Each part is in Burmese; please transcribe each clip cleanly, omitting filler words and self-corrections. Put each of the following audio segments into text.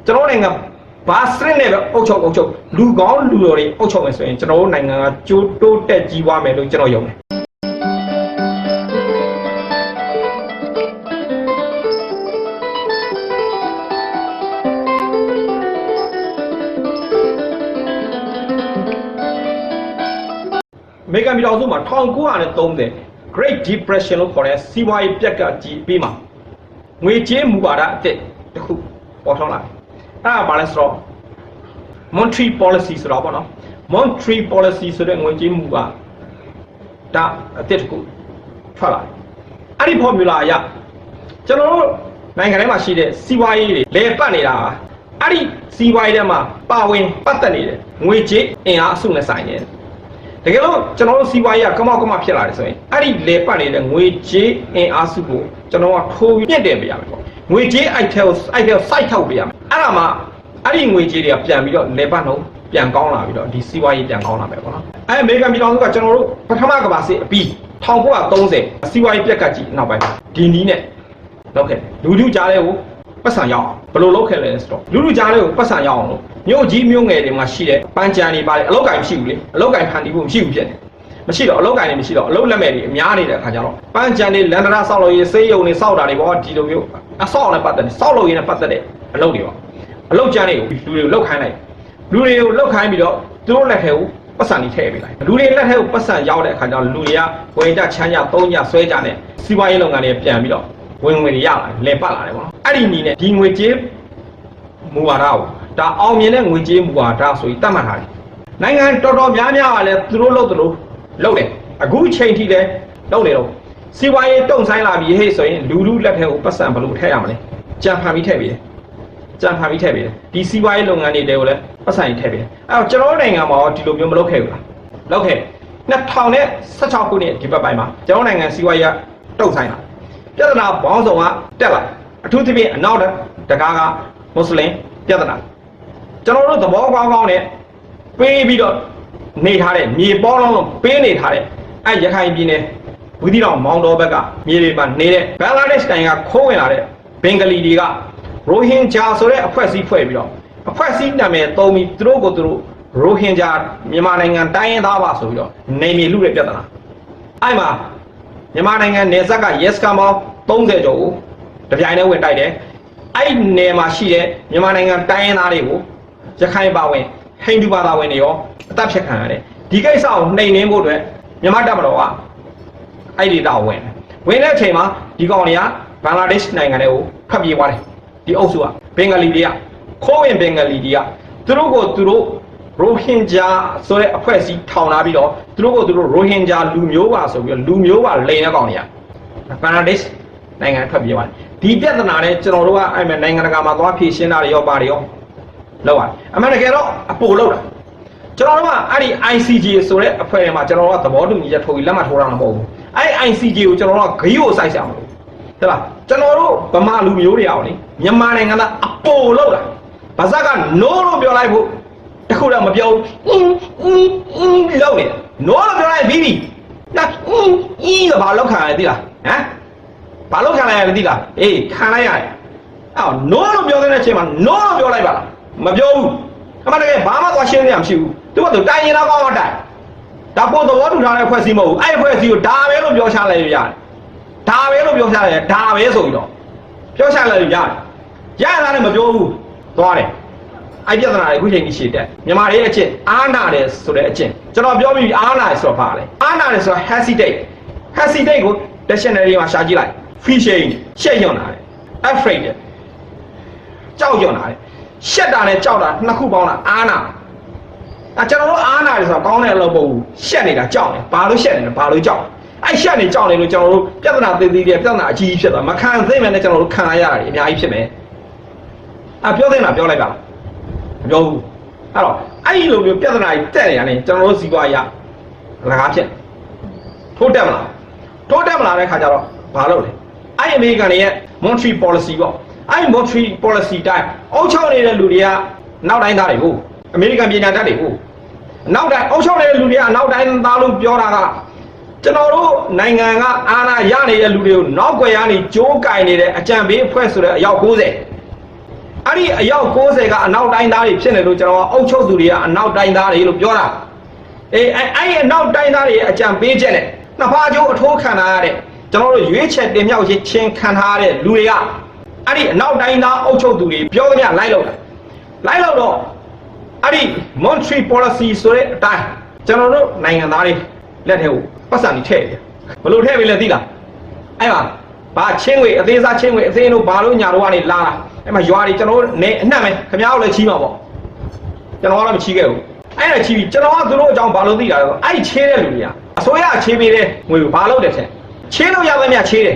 ကျွန်တော်နိုင်ငံဘာစရင်းနဲ့ပဲအုပ်ချုပ်လူကောင်းလူတော်တွေအုပ်ချုပ်မယ်ဆိုရင်ကျွန်တော်တို့နိုင်ငံကကျိုးတိုးတက်ကြီးပွားမယ်လို့ကျွန်တော်ယုံတယ်အမေရိကန်ပြည်ထောင်စုမှာ1930 Great Depression လို့ခေါ်တဲ့စီးပွားရေးပြက်ကကြီးပြီးမှာငွေကြေးမူဝါဒအသစ်တစ်ခုပေါ်ထွန်းလာတယ်။အဲ့ဒါဘာလဲဆိုတော့ Monetary Policy ဆိုတော့ပေါ့နော် Monetary Policy ဆိုတဲ့ငွေကြေးမူဝါဒအသစ်တစ်ခုထွက်လာတယ်။အဲ့ဒီ formula အရကျွန်တော်တို့နိုင်ငံထဲမှာရှိတဲ့စီးပွားရေးတွေလဲပတ်နေတာအဲ့ဒီစီးပွားရေးထဲမှာပါဝင်ပတ်သက်နေတဲ့ငွေကြေးအင်အားအစုနဲ့ဆိုင်နေတယ်တကယ်လို့ကျွန်တော်တို့စီးပွားရေးကကမောက်ကမဖြစ်လာတယ်ဆိုရင်အဲ့ဒီလေပတ်နေတဲ့ငွေကြေးအင်အားစုကိုကျွန်တော်ကထိုးပြစ်တယ်ပြရမယ်ပေါ့ငွေကြေးအိုက်ထဲစိုက်ထုတ်ပြရမယ်အဲ့ဒါမှအဲ့ဒီငွေကြေးတွေကပြန်ပြီးတော့လေပတ်တော့ပြန်ကောင်းလာပြီးတော့ဒီစီးပွားရေးပြန်ကောင်းလာမယ်ပေါ့နော်အဲ့အမေရိကန်ပြည်ထောင်စုကကျွန်တော်တို့ပထမကမ္ဘာစစ်အပြီး1930စီးပွားရေးပြက်ကကြီးနောက်ပိုင်းဒီနီးနဲ့လုပ်ခဲ့လူထုကြားထဲကိုပတ်စံရောက်အောင်ဘယ်လိုလုပ်ခဲ့လဲဆိုတော့လူထုကြားထဲကိုပတ်စံရောက်အောင်လို့မြို့ကြီးမြို့ငယ်တွေမှာရှိတဲ့ပန်းကြံတွေပါတယ်အလုတ်ကင်မရှိဘူးလေအလုတ်ကင်ဖန်တီးဖို့မရှိဘူးဖြစ်တယ်မရှိတော့အလုတ်ကင်တွေမရှိတော့အလုတ်လက်မဲ့တွေအများနေတဲ့အခါကျတော့ပန်းကြံတွေလန်ဒရာဆောက်လို့ရေးစေးရုံတွေဆောက်တာတွေပေါ့ဒီလိုမျိုးအဆောက်နဲ့ပတ်သက်တယ်ဆောက်လို့ရေးနဲ့ပတ်သက်တဲ့အလုတ်တွေပေါ့အလုတ်ကြံတွေကိုလူတွေကိုလောက်ခိုင်းလိုက်လူတွေကိုလောက်ခိုင်းပြီးတော့သူတို့လက်ထဲကိုပတ်စံတွေထည့်ပေးလိုက်လူတွေလက်ထဲကိုပတ်စံရောက်တဲ့အခါကျတော့လူတွေကဝင်ကြချမ်းကြသုံးကြဆွဲကြနဲ့စီးပွားရေးလုပ်ငန်းတွေပြန်ပြီးတော့ဝင်ငွေတွေရလာလဲပတ်လာတယ်ပေါ့နော်အဲ့ဒီနီးနဲ့ဒီငွေကြေးမူဝါဒကိုဒါအောင်မြင်တဲ့ငွေကြေးမူဝါဒဆိုပြီးတတ်မှတ်ထားတယ်နိုင်ငံတော်တော်များများကလည်းသူတို့လုပ်တယ်အခုချိန်ထိလည်းလုပ်နေတော့စီးပွားရေးတုံဆိုင်လာပြီးဟဲ့ဆိုရင်လူလက်ထဲကိုပတ်စံဘယ်လိုထည့်ရမလဲကြံဖန်ပြီးထည့်ပေးတယ်ဒီစီးပွားရေးလုပ်ငန်းတွေကိုလည်းပတ်စံထည့်ပေးတယ်အဲ့တော့ကျွန်တော်တို့နိုင်ငံမှာဒီလိုမျိုးမလုပ်ခဲ့ဘူးလားလုပ်ခဲ့2016ခုနှစ်ဒီဘက်ပိုင်းမှာကျွန်တော်နိုင်ငံစီးပွားရေးတုံဆိုင်လာပြဿနာဘောင်းဆောင်ကတက်လာအထူးသဖြင့်အနောက်တကားကမွတ်စလင်ပြဿနာကျွန်တော်တို့သဘောကောင်းနဲ့ပေးပြီးတော့နေထားတဲ့မြေပေါ်လုံးပေးနေထားတဲ့အဲ့ရခိုင်ပြည်နယ်ဘူးသီးတောင်မောင်တော်ဘက်ကမြေတွေမှာနေတဲ့ဘင်္ဂလားဒေ့ရှ်နိုင်ငံခိုးဝင်လာတဲ့ဘင်္ဂလီတွေကရိုဟင်ဂျာဆိုတဲ့အဖွဲ့အစည်းဖွဲ့ပြီးတော့အဖွဲ့အစည်းနာမည်သုံးပြီးသူတို့ရိုဟင်ဂျာမြန်မာနိုင်ငံတိုင်းရင်းသားပါဆိုပြီးတော့နေမြေလူတဲ့ပြဿနာအဲ့မှာမြန်မာနိုင်ငံနယ်စပ်ကရဲစခန်းပေါင်း30ကျော်ကိုတပြိုင်တည်းဝင်တိုက်တယ်အဲ့နယ်မှာရှိတဲ့မြန်မာနိုင်ငံတိုင်းရင်းသားတွေကိုရခိုင်ပါဝင်ဟိန္ဒူဘာသာဝင်တွေရောအသက်ဖြတ်ခံရတယ်ဒီကိစ္စကိုနှိမ်နင်းဖို့အတွက်မြန်မာတပ်မတော်ကအဲ့ဒီတောင်ဝင်တဲ့အချိန်မှာဒီကောင်တွေကဘင်္ဂလားဒေ့ရှ်နိုင်ငံတွေကိုဖတ်ပြေးသွားတယ်ဒီအုပ်စုကဘင်္ဂလီတွေကခိုးဝင်ဘင်္ဂလီတွေကသူတို့ရိုဟင်ဂျာဆိုတဲ့အဖွဲ့အစည်းထောင်လာပြီးတော့သူတို့ရိုဟင်ဂျာလူမျိုးပါဆိုပြီးတော့လူမျိုးပါလိန်တဲ့ကောင်တွေကဘင်္ဂလားဒေ့ရှ်နိုင်ငံထွက်ပြေးသွားတယ်ဒီပြဿနာနဲ့ကျွန်တော်တို့ကအဲ့မဲ့နိုင်ငံတကာမှာသွားဖြေရှင်းတာတွေရောပါတယ်ရောလောက်ရတယ်အမှန်တကယ်တော့အပိုလောက်တာကျွန်တော်တို့ကအဲ့ဒီ ICJ ဆိုတဲ့အဖွဲ့ထဲမှာကျွန်တော်တို့ကသဘောတူညီချက်ထိုးပြီးလက်မှတ်ထိုးတာမဟုတ်ဘူးအဲ့ ICJ ကိုကျွန်တော်တို့ကဂိကိုစိုက်ဆရာမလို့ဟုတ်လားကျွန်တော်တို့ဗမာလူမျိုးတွေအောင်လေမြန်မာနိုင်ငံကအပိုလောက်တာဗဇက်က no လို့ပြောလိုက်ဖို့တခုတော့မပြောဘူးလောက်နေ no လို့ပြောလိုက်ပြီးနာတော့ဘာလောက်ခံရလဲသိလားဟမ်ဘာလို့ခံလိုက်ရလဲသိလားအေးခံလိုက်ရတယ်အော် no လို့ပြောတဲ့အချိန်မှာ no လို့ပြောလိုက်ပါလားမပြောဘူးအမှန်တကယ်ဘာမှသွားရှင်းနေရမရှိဘူးသူကတိုင်ရင်တော့ကောင်းတော့တိုင်ဒါပို့သဘောတူထားတဲ့ဖွဲ့စည်းမဟုတ်ဘူးအဲ့ဖွဲ့စည်းကိုဒါပဲလို့ပြောချလိုက်ရတယ်ဒါပဲလို့ပြောချလိုက်ရတယ်ဒါပဲဆိုပြီးတော့ပြောချလိုက်ရတယ်ရရတာလည်းမပြောဘူးသွားတယ်အဲ့ပြဿနာတွေအခုချိန်ကြီးရှည်တက်မြန်မာတွေအချင်းအားနာတယ်ဆိုတဲ့အချင်းကျွန်တော်ပြောပြီးအားနာတယ်ဆိုတော့ဘာလဲအားနာတယ်ဆိုတော့ hesitate ကို dictionary မှာရှာကြည့်လိုက် fishing ရှက်ညွန့်တာတယ် afraid ကြောက်ရွံ့တာတယ်ရှက်တာနဲ့ကြောက်တာနှစ်ခုပေါင်းတာအားနာကျွန်တော်တို့အားနာတယ်ဆိုတော့ကောင်းတဲ့အလုပ်မဟုတ်ဘူးရှက်နေတာကြောက်တယ်ဘာလို့ရှက်နေလဲဘာလို့ကြောက်အဲ့ရှက်နေကြောက်နေလို့ကျွန်တော်တို့ပြဿနာသေးသေးပြဿနာအကြီးကြီးဖြစ်သွားမခံသိမှလည်းကျွန်တော်တို့ခံရရတယ်အများကြီးဖြစ်မယ်ပြောသိမှာပြောလိုက်ပါမပြောဘူးအဲ့တော့အဲ့ဒီလိုမျိုးပြဿနာကြီးတက်နေရတယ်ကျွန်တော်တို့စီးပွားရေးလကားဖြစ်ထိုးတက်မလားတဲ့ခါကျတော့ဘာလုပ်လဲအဲ့အမေရိကန်ရဲ့ monetary policy ပေါ့အဲ့ monetary policy တိုင်းအုပ်ချုပ်နေတဲ့လူတွေကနောက်တိုင်းသားတွေကိုအမေရိကန်ပြည်ညာတတ်တွေကိုနောက်တိုင်းအုပ်ချုပ်နေတဲ့လူတွေကနောက်တိုင်းသားလို့ပြောတာကကျွန်တော်တို့နိုင်ငံကအာဏာရနေတဲ့လူတွေကိုနောက်ွယ်ရနေကြိုးကင်နေတဲ့အကြံပေးအဖွဲ့ဆိုတဲ့အယောက်90 အဲ့ဒီအယောက်90ကအနောက်တိုင်းသားတွေဖြစ်နေလို့ကျွန်တော်အုပ်ချုပ်သူတွေကအနောက်တိုင်းသားတွေလို့ပြောတာအဲ့အနောက်တိုင်းသားတွေအကြံပေးချက်နဲ့နှစ်ဖားကျိုးအထိုးခံထားရတဲ့ကျွန်တော်တို့ရွေးချယ်တင်မြှောက်ခြင်းခံထားရတဲ့လူတွေကအဲ့ဒီအနောက်တိုင်းသားအုပ်ချုပ်သူတွေပြောသမျှလိုက်လို့တော့အဲ့ဒီ Monetary Policy ဆိုတဲ့အတိုင်းကျွန်တော်တို့နိုင်ငံသားတွေလက်ထဲကိုပတ်စံထည့်တယ်ဘယ်လိုထည့်ပေးလဲသိလားအဲ့မှာဘာချင်းငွေအသေးစားချင်းငွေအသေးတို့ဘာလို့ညာတို့ကနေလာတာအဲ့မှာရွာတွေကျွန်တော်တို့နေအနှံ့ပဲခင်ဗျားတို့လည်းချီးမှာပေါ့ကျွန်တော်ကတော့မချီးခဲ့ဘူးအဲ့ဒါချီးပြီးကျွန်တော်ကသူတို့အကြောင်းဘာလို့သိတာလဲဆိုအဲ့ချေးတဲ့လူတွေကအစိုးရချေးပေးတဲ့ငွေကိုဘာလို့တဲ့ထက်ချေးလို့ရသမျှချေးတယ်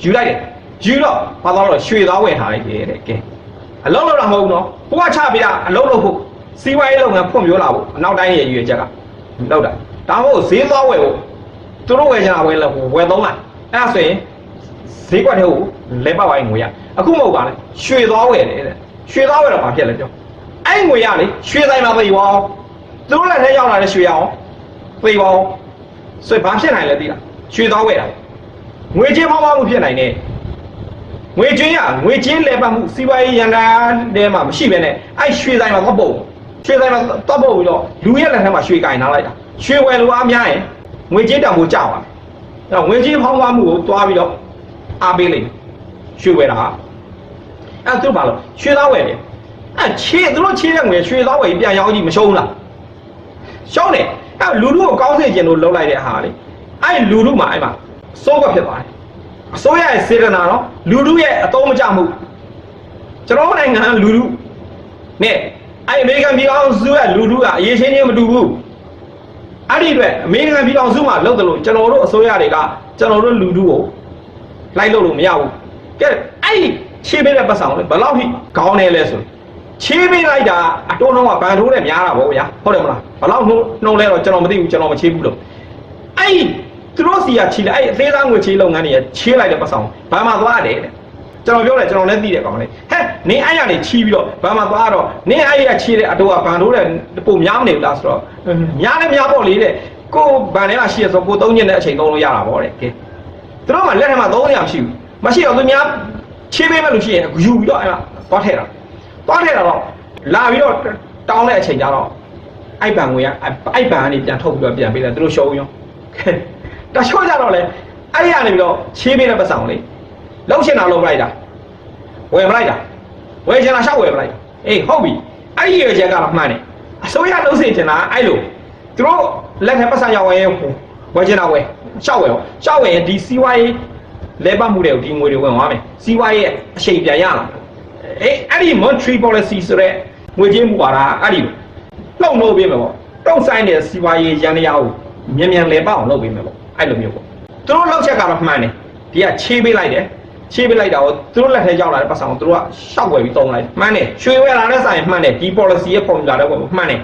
ယူလိုက်တယ်ယူတော့ဘာသွားတော့ရွှေသားဝယ်ထားလိုက်တယ်တဲ့ကဲအလုံးလုံးတော့မဟုတ်ဘူးနော်ကိုကချပေးတာအလုံးလုံးဖို့စီးပွားရေးလုပ်ငန်းဖွံ့ဖြိုးလာဖို့အနောက်တိုင်းရဲ့ရွေးချက်ကလောက်တာဒါမှမဟုတ်ဈေးသွားဝယ်ဖို့သူတို့ဝယ်ချင်တာဝယ်လို့ဝယ်သုံးလိုက်အဲ့ဒါဆိုရင်ဈေးကွက်ထဲကိုလဲပတ်ပိုင်းငွေရအခုမဟုတ်ပါနဲ့ရွှေသွားဝယ်တယ်တဲ့ရွှေသွားဝယ်တော့ဘာဖြစ်လဲပြောအဲ့ငွေရလေရွှေဆိုင်မှာသိပါအောင်သူတို့လည်းထဲရောက်လာတဲ့ရွှေရအောင်သိပါအောင်ဆိုရင်ဘာဖြစ်နိုင်လဲသိလားရွှေသွားဝယ်တာငွေကြေးဖောင်းဖောင်းမှုဖြစ်နိုင်တယ်ငွေကြေးလဲပတ်မှုစီးပွားရေးရန်တာတဲမှာမရှိဘဲနဲ့အဲ့ရွှေဆိုင်မှာတော့ပုတ်ရွှေဆိုင်မှာတော့ပုတ်ပြီးတော့လူရဲ့လက်ထဲမှာရွှေကင်နားလိုက်တာရွှေဝယ်လို့အားများရင်ငွေကြေးတန်ဖိုးကျသွားတယ်အဲ့တော့ငွေကြေးဖောင်းဖောင်းမှုကိုတွားပြီးတော့အားပေးလိုက်ရွှေဝယ်တာအဲ့သူဘာလို့ရွှေသားဝယ်တယ်အဲ့သူတို့ချေးတဲ့ငွေရွှေသားဝယ်ပြန်ရောင်းကြည့်မရှုံးလားရှုံးတယ်အဲ့လူတို့ကိုကောင်းစေခြင်းလို့လုပ်လိုက်တဲ့ဟာလေအဲ့လူတို့မှာအဲ့မှာစိုးကဖြစ်သွားတယ်အစိုးရရဲ့စေတနာတော့လူတို့ရဲ့အသုံးမကျမှုကျွန်တော်နိုင်ငံလူတို့နဲ့အဲ့အမေရိကန်ပြည်အောင်စုရဲ့လူတို့ကအရေးချင်းချင်းမတူဘူးအဲ့ဒီအတွက်အမေရိကန်ပြည်အောင်စုမှာလုပ်တယ်လို့ကျွန်တော်တို့အစိုးရတွေကကျွန်တော်တို့လူတို့ကိုလိုက်လို့မရဘူးကဲအဲ့ချေးပေးတဲ့ပတ်စံကိုဘယ်လောက်ထိကောင်းနေလဲဆိုချေးပေးလိုက်တာအတိုးနှုန်းကဘန်ထိုးတဲ့များတာပေါ့ဗျာဟုတ်တယ်မလားဘယ်လောက်နှုန်းလဲတော့ကျွန်တော်မသိဘူးကျွန်တော်မချေးဘူးလို့အဲ့သူတို့စီကချေးလိုက်အဲ့အသေးစားငွေချေးလုပ်ငန်းတွေချေးလိုက်တဲ့ပတ်စံဘာမှသွားတယ်တဲ့ကျွန်တော်ပြောတယ်ကျွန်တော်လည်းသိတယ်ကောင်လေဟဲ့နင်းအဲ့ရနေချီးပြီးတော့ဘာမှသွားတော့နင်းအဲ့ရချေးတဲ့အတိုးကဘန်ထိုးတဲ့ပုံများမနေဘူးလားဆိုတော့များလည်းများပေါ့လေတဲ့ကိုဘန်ထဲမှာရှိရဆိုကိုသုံးညင်တဲ့အချိန်သုံးလို့ရတာပေါ့တဲ့ကဲသူတို့ကလက်ထဲမှာသုံးရမရှိဘူးမရှိတော့သူများချေးပေးမဲ့လို့ရှိရင်ယူပြီးတော့အဲ့မှာသွားထည့်တာတော့လာပြီးတော့တောင်းတဲ့အချိန်ကျတော့အဲ့ဘန်ငွေကအဲ့ဘန်ကနေပြန်ထုတ်ပြီးတော့ပြန်ပေးတယ်သူတို့ရှုံးရောတချို့ကြတော့လေအဲ့ရနေပြီးတော့ချေးပေးတဲ့ပတ်စံလေလုံးရှင်တာလုံးလိုက်တာဝယ်မလိုက်တာဝယ်ချင်တာရှောက်ဝယ်မလိုက်တာအေးဟုတ်ပြီအဲ့ဒီရွေချက်ကတော့မှန်တယ်အစိုးရလုံးစေချင်တာအဲ့လိုသူတို့လက်ထဲပတ်စံရောက်ရင်ဝယ်ချင်တာဝယ်ရှောက်ဝယ်ရင်ဒီစီးပွားရေးလဲပတ်မှုတွေကိုဒီငွေတွေဝင်သွားမယ်စီးပွားရေးအချိန်ပြန်ရလာအဲ့ဒီ monetary policy ဆိုတဲ့ငွေကြေးမူဝါဒအဲ့ဒီလှုပ်လို့ပေးမယ်ပေါ့တုံ့ဆိုင်တဲ့စီးပွားရေးရန်တရားကိုမြန်လဲပတ်အောင်လုပ်ပေးမယ်ပေါ့အဲ့လိုမျိုးပေါ့သူတို့လောက်ချက်ကတော့မှန်တယ်ဒီကချေးပေးလိုက်တယ်ချေးပေးလိုက်တာကိုသူတို့လက်ထဲရောက်လာတဲ့ပတ်စံကိုသူတို့ကရှောက်ဝယ်ပြီးသုံးလိုက်မှန်တယ်ရွှေဝယ်လာတဲ့ဆိုင်မှန်တယ်ဒီ policy ရဲ့ formula တွေမှန်တယ်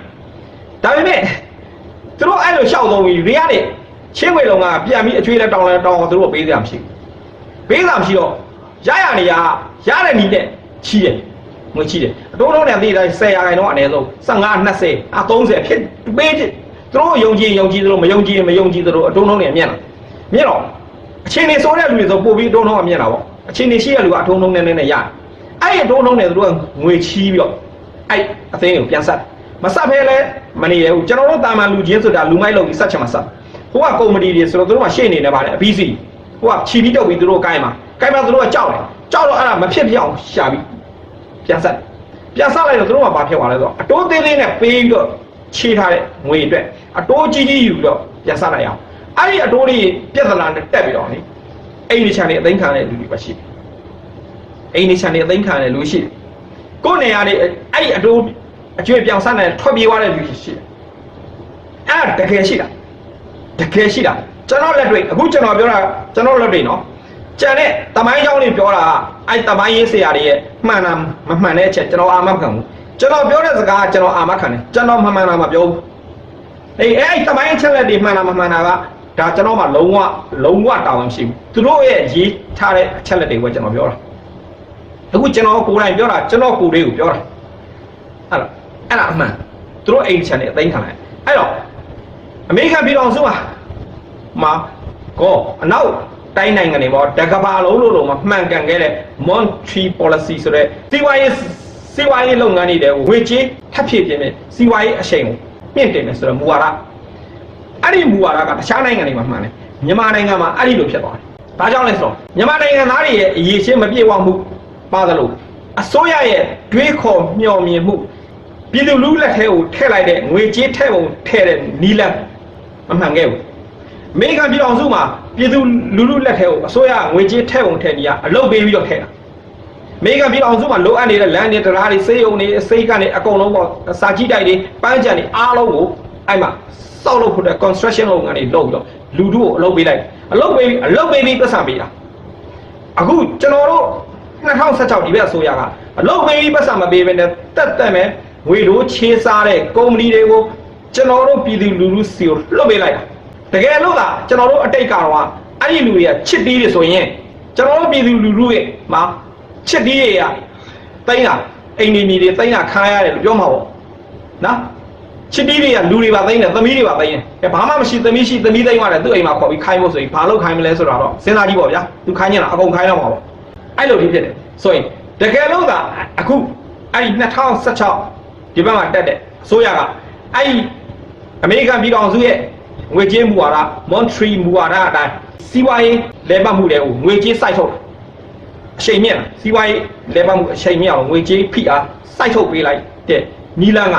ဒါပေမဲ့သူတို့အဲ့လိုရှောက်သုံးပြီးတွေကနေချင်းဝယ်လုံးကပြန်ပြီးအကျွေးလက်တောင်းသူတို့ပေးစရာမရှိဘူးမရှိတော့ရနေရတဲ့နည်းနဲ့ချီးတယ်ငွေချီးတယ်အတိုးလုံးနဲ့သိတိုင်း10ရာခိုင်နှုန်းအနည်းဆုံး15 20 30ဖြစ်ပေးတယ်သူတို့ယုံကြည်သူတို့မယုံကြည်သူတို့အတိုးလုံးနဲ့မြင်တော့အချိန်နေစိုးတဲ့လူတွေဆိုပို့ပြီးအတိုးလုံးကမြင်တာပေါ့အချိန်နေရှိတဲ့လူကအတိုးလုံးနဲ့ရအဲ့ဒီအတိုးလုံးနဲ့သူတို့ကငွေချီးပြီးတော့အဲ့အသိကိုပြန်ဆက်မဆက်ဖဲလဲမနေရဘူးကျွန်တော်တို့တာမန်လူချင်းဆိုတာလူမိုက်လုပ်ပြီးဆက်ချင်မှဆက်ဟိုကကုမ္ပဏီတွေဆိုတော့သူတို့ကရှေ့နေနေပါလေအပြီးစီဟိုကချီပြီးတုတ်ပြီးသူတို့ကိုင်းမှာသူတို့ကကြောက်တော့အဲ့ဒါမဖြစ်ဖြစ်အောင်ရှာပြီးပြန်ဆက်လိုက်တော့သူတို့ကဘာဖြစ်သွားလဲဆိုတော့အတိုးသေးသေးနဲ့ပေးပြီးတော့ချေးထားတဲ့ငွေအတွက်အတိုးကြီးယူပြီးတော့ပြန်ဆက်လိုက်အောင်အဲ့ဒီအတိုးလေးပြဿနာနဲ့တက်ပြီးတော့လေအိမ်နေချန်နေအသိမ်းခံတဲ့လူတွေပါရှိတယ်အိမ်နေချန်နေအသိမ်းခံတဲ့လူရှိတယ်ကိုယ်နေရာနေအဲ့ဒီအတိုးအကျွေးပြောင်းဆက်နဲ့ထွက်ပြေးသွားတဲ့လူရှိတယ်အဲ့ဒါတကယ်ရှိတာကျွန်တော်လက်တွေ့အခုကျွန်တော်ပြောတာကျွန်တော်လက်တွေ့နော်ကျန်တဲ့တမိုင်းကြောင်းတွေပြောတာအဲ့တမိုင်းရေးဆရာတွေရဲ့မှန်တာမမှန်တဲ့အချက်ကျွန်တော်အာမခံဘူးကျွန်တော်ပြောတဲ့စကားကျွန်တော်အာမခံတယ်ကျွန်တော်မမှန်တာမပြောဘူးအဲ့တမိုင်းအချက်လက်တွေမှန်တာမမှန်တာကဒါကျွန်တော်မှလုံးဝတာဝန်ရှိဘူးသူတို့ရဲ့ရေးထားတဲ့အချက်လက်တွေကိုကျွန်တော်ပြောတာအခုကျွန်တော်ကိုယ်တိုင်ပြောတာကျွန်တော်ကိုယ်လေးကိုပြောတာအဲ့ဒါအမှန်သူတို့အိမ်ချန်နေအသိမ်းခံလိုက်အဲ့တော့အမေရိကန်ပြည်ထောင်စုမှာကောအနောက်တိုင်းနိုင်ငံတွေပေါ့တကဘာလုံးလို့မှမှန်ကန်ခဲ့တဲ့ monetary policy ဆိုတဲ့စီးပွားရေးစ စီးပွားရေးလုပ်ငန်းတွေတဲ့ငွေကြေးထပ်ဖြည့်ပြင်မယ်စီးပွားရေးအရှိန်ကိုမြင့်တင်မယ်ဆိုတော့မူဝါဒအဲ့ဒီမူဝါဒကတခြားနိုင်ငံတွေမှာမှန်တယ်မြန်မာနိုင်ငံမှာအဲ့ဒီလိုဖြစ်သွားတယ်ဒါကြောင့်လဲဆိုတော့မြန်မာနိုင်ငံသားတွေရဲ့အရေးချင်းမပြေဝမှုပါသလိုအစိုးရရဲ့တွေးခေါ်မျှော်မြင်မှုပြည်သူလူလက်ထဲကိုထည့်လိုက်တဲ့ငွေကြေးထည့်ပုံထည့်တဲ့နီလန်မမှန်ခဲ့ဘူးအမေရိကန်ပြည်ထောင်စုမှာပြည်သူလူလက်ထဲကိုအစိုးရငွေကြေးထည့်ပုံထည့်နေရအလုပ်ပေးပြီးတော့ထည့်တာအမေရိကန်ပြည်ထောင်စုမှာလိုအပ်နေတဲ့လမ်းတွေတရားတွေစေယုံတွေအစိမ်းကနေအကုန်လုံးပေါ့စာကြည့်တိုက်တွေပန်းချန်တွေအားလုံးကိုအဲ့မှာစောက်လုပ်ဖို့တဲ့ construction လုပ်ငန်းတွေလုပ်ပြီးတော့လူထုကိုအလုပ်ပေးလိုက်အလုပ်ပေးပြီးပတ်စံပေးတာအခုကျွန်တော်တို့2016ဒီဘက်အစိုးရကအလုပ်ပေးပြီးပတ်စံမပေးဘဲနဲ့တက်မယ်ငွေတို့ချေးစားတဲ့ကုမ္ပဏီတွေကိုကျွန်တော်တို့ပြည်သူလူထုစီကိုလွှတ်ပေးလိုက်တာတကယ်လို့သာကျွန်တော်တို့အတိတ်ကတော့အဲ့ဒီလူတွေကချစ်တီးတွေဆိုရင်ကျွန်တော်တို့ပြည်သူလူထုရဲ့မှာချစ်တီးတွေကတိုင်းတာအိမ်နေမီတွေတိုင်းတာခါရတယ်လို့ပြောမှာပေါ့နော်ချစ်တီးတွေကလူတွေပါတိုင်းတယ်သမီးတွေပါတိုင်းတယ်ဘာမှမရှိသမီးရှိသမီးတိုင်းရတယ်သူ့အိမ်မှာခေါ်ပြီးခိုင်းဖို့ဆိုရင်ဘာလို့ခိုင်းမလဲဆိုတော့စဉ်းစားကြည့်ပေါ့ဗျာသူခိုင်းနေတာအကုန်ခိုင်းတော့မှာပေါ့အဲ့လိုဖြစ်တယ်ဆိုရင်တကယ်လို့သာအခုအဲ့ဒီ2016ဒီဘက်မှာတက်တဲ့အစိုးရကအဲ့ဒီအမေရိကန်ပြည်ထောင်စုရဲ့ငွေကြေးမူဝါဒမွန်ထရီမူဝါဒအတိုင်းစီးပွားရေးလဲပတ်မှုတွေကိုငွေကြေးစိုက်ထုတ်အချိန်မြင့်စီးပွားရေးလဲပတ်မှုအချိန်မြင့်အောင်ငွေကြေးဖိအားစိုက်ထုတ်ပေးလိုက်တဲ့နီလန်က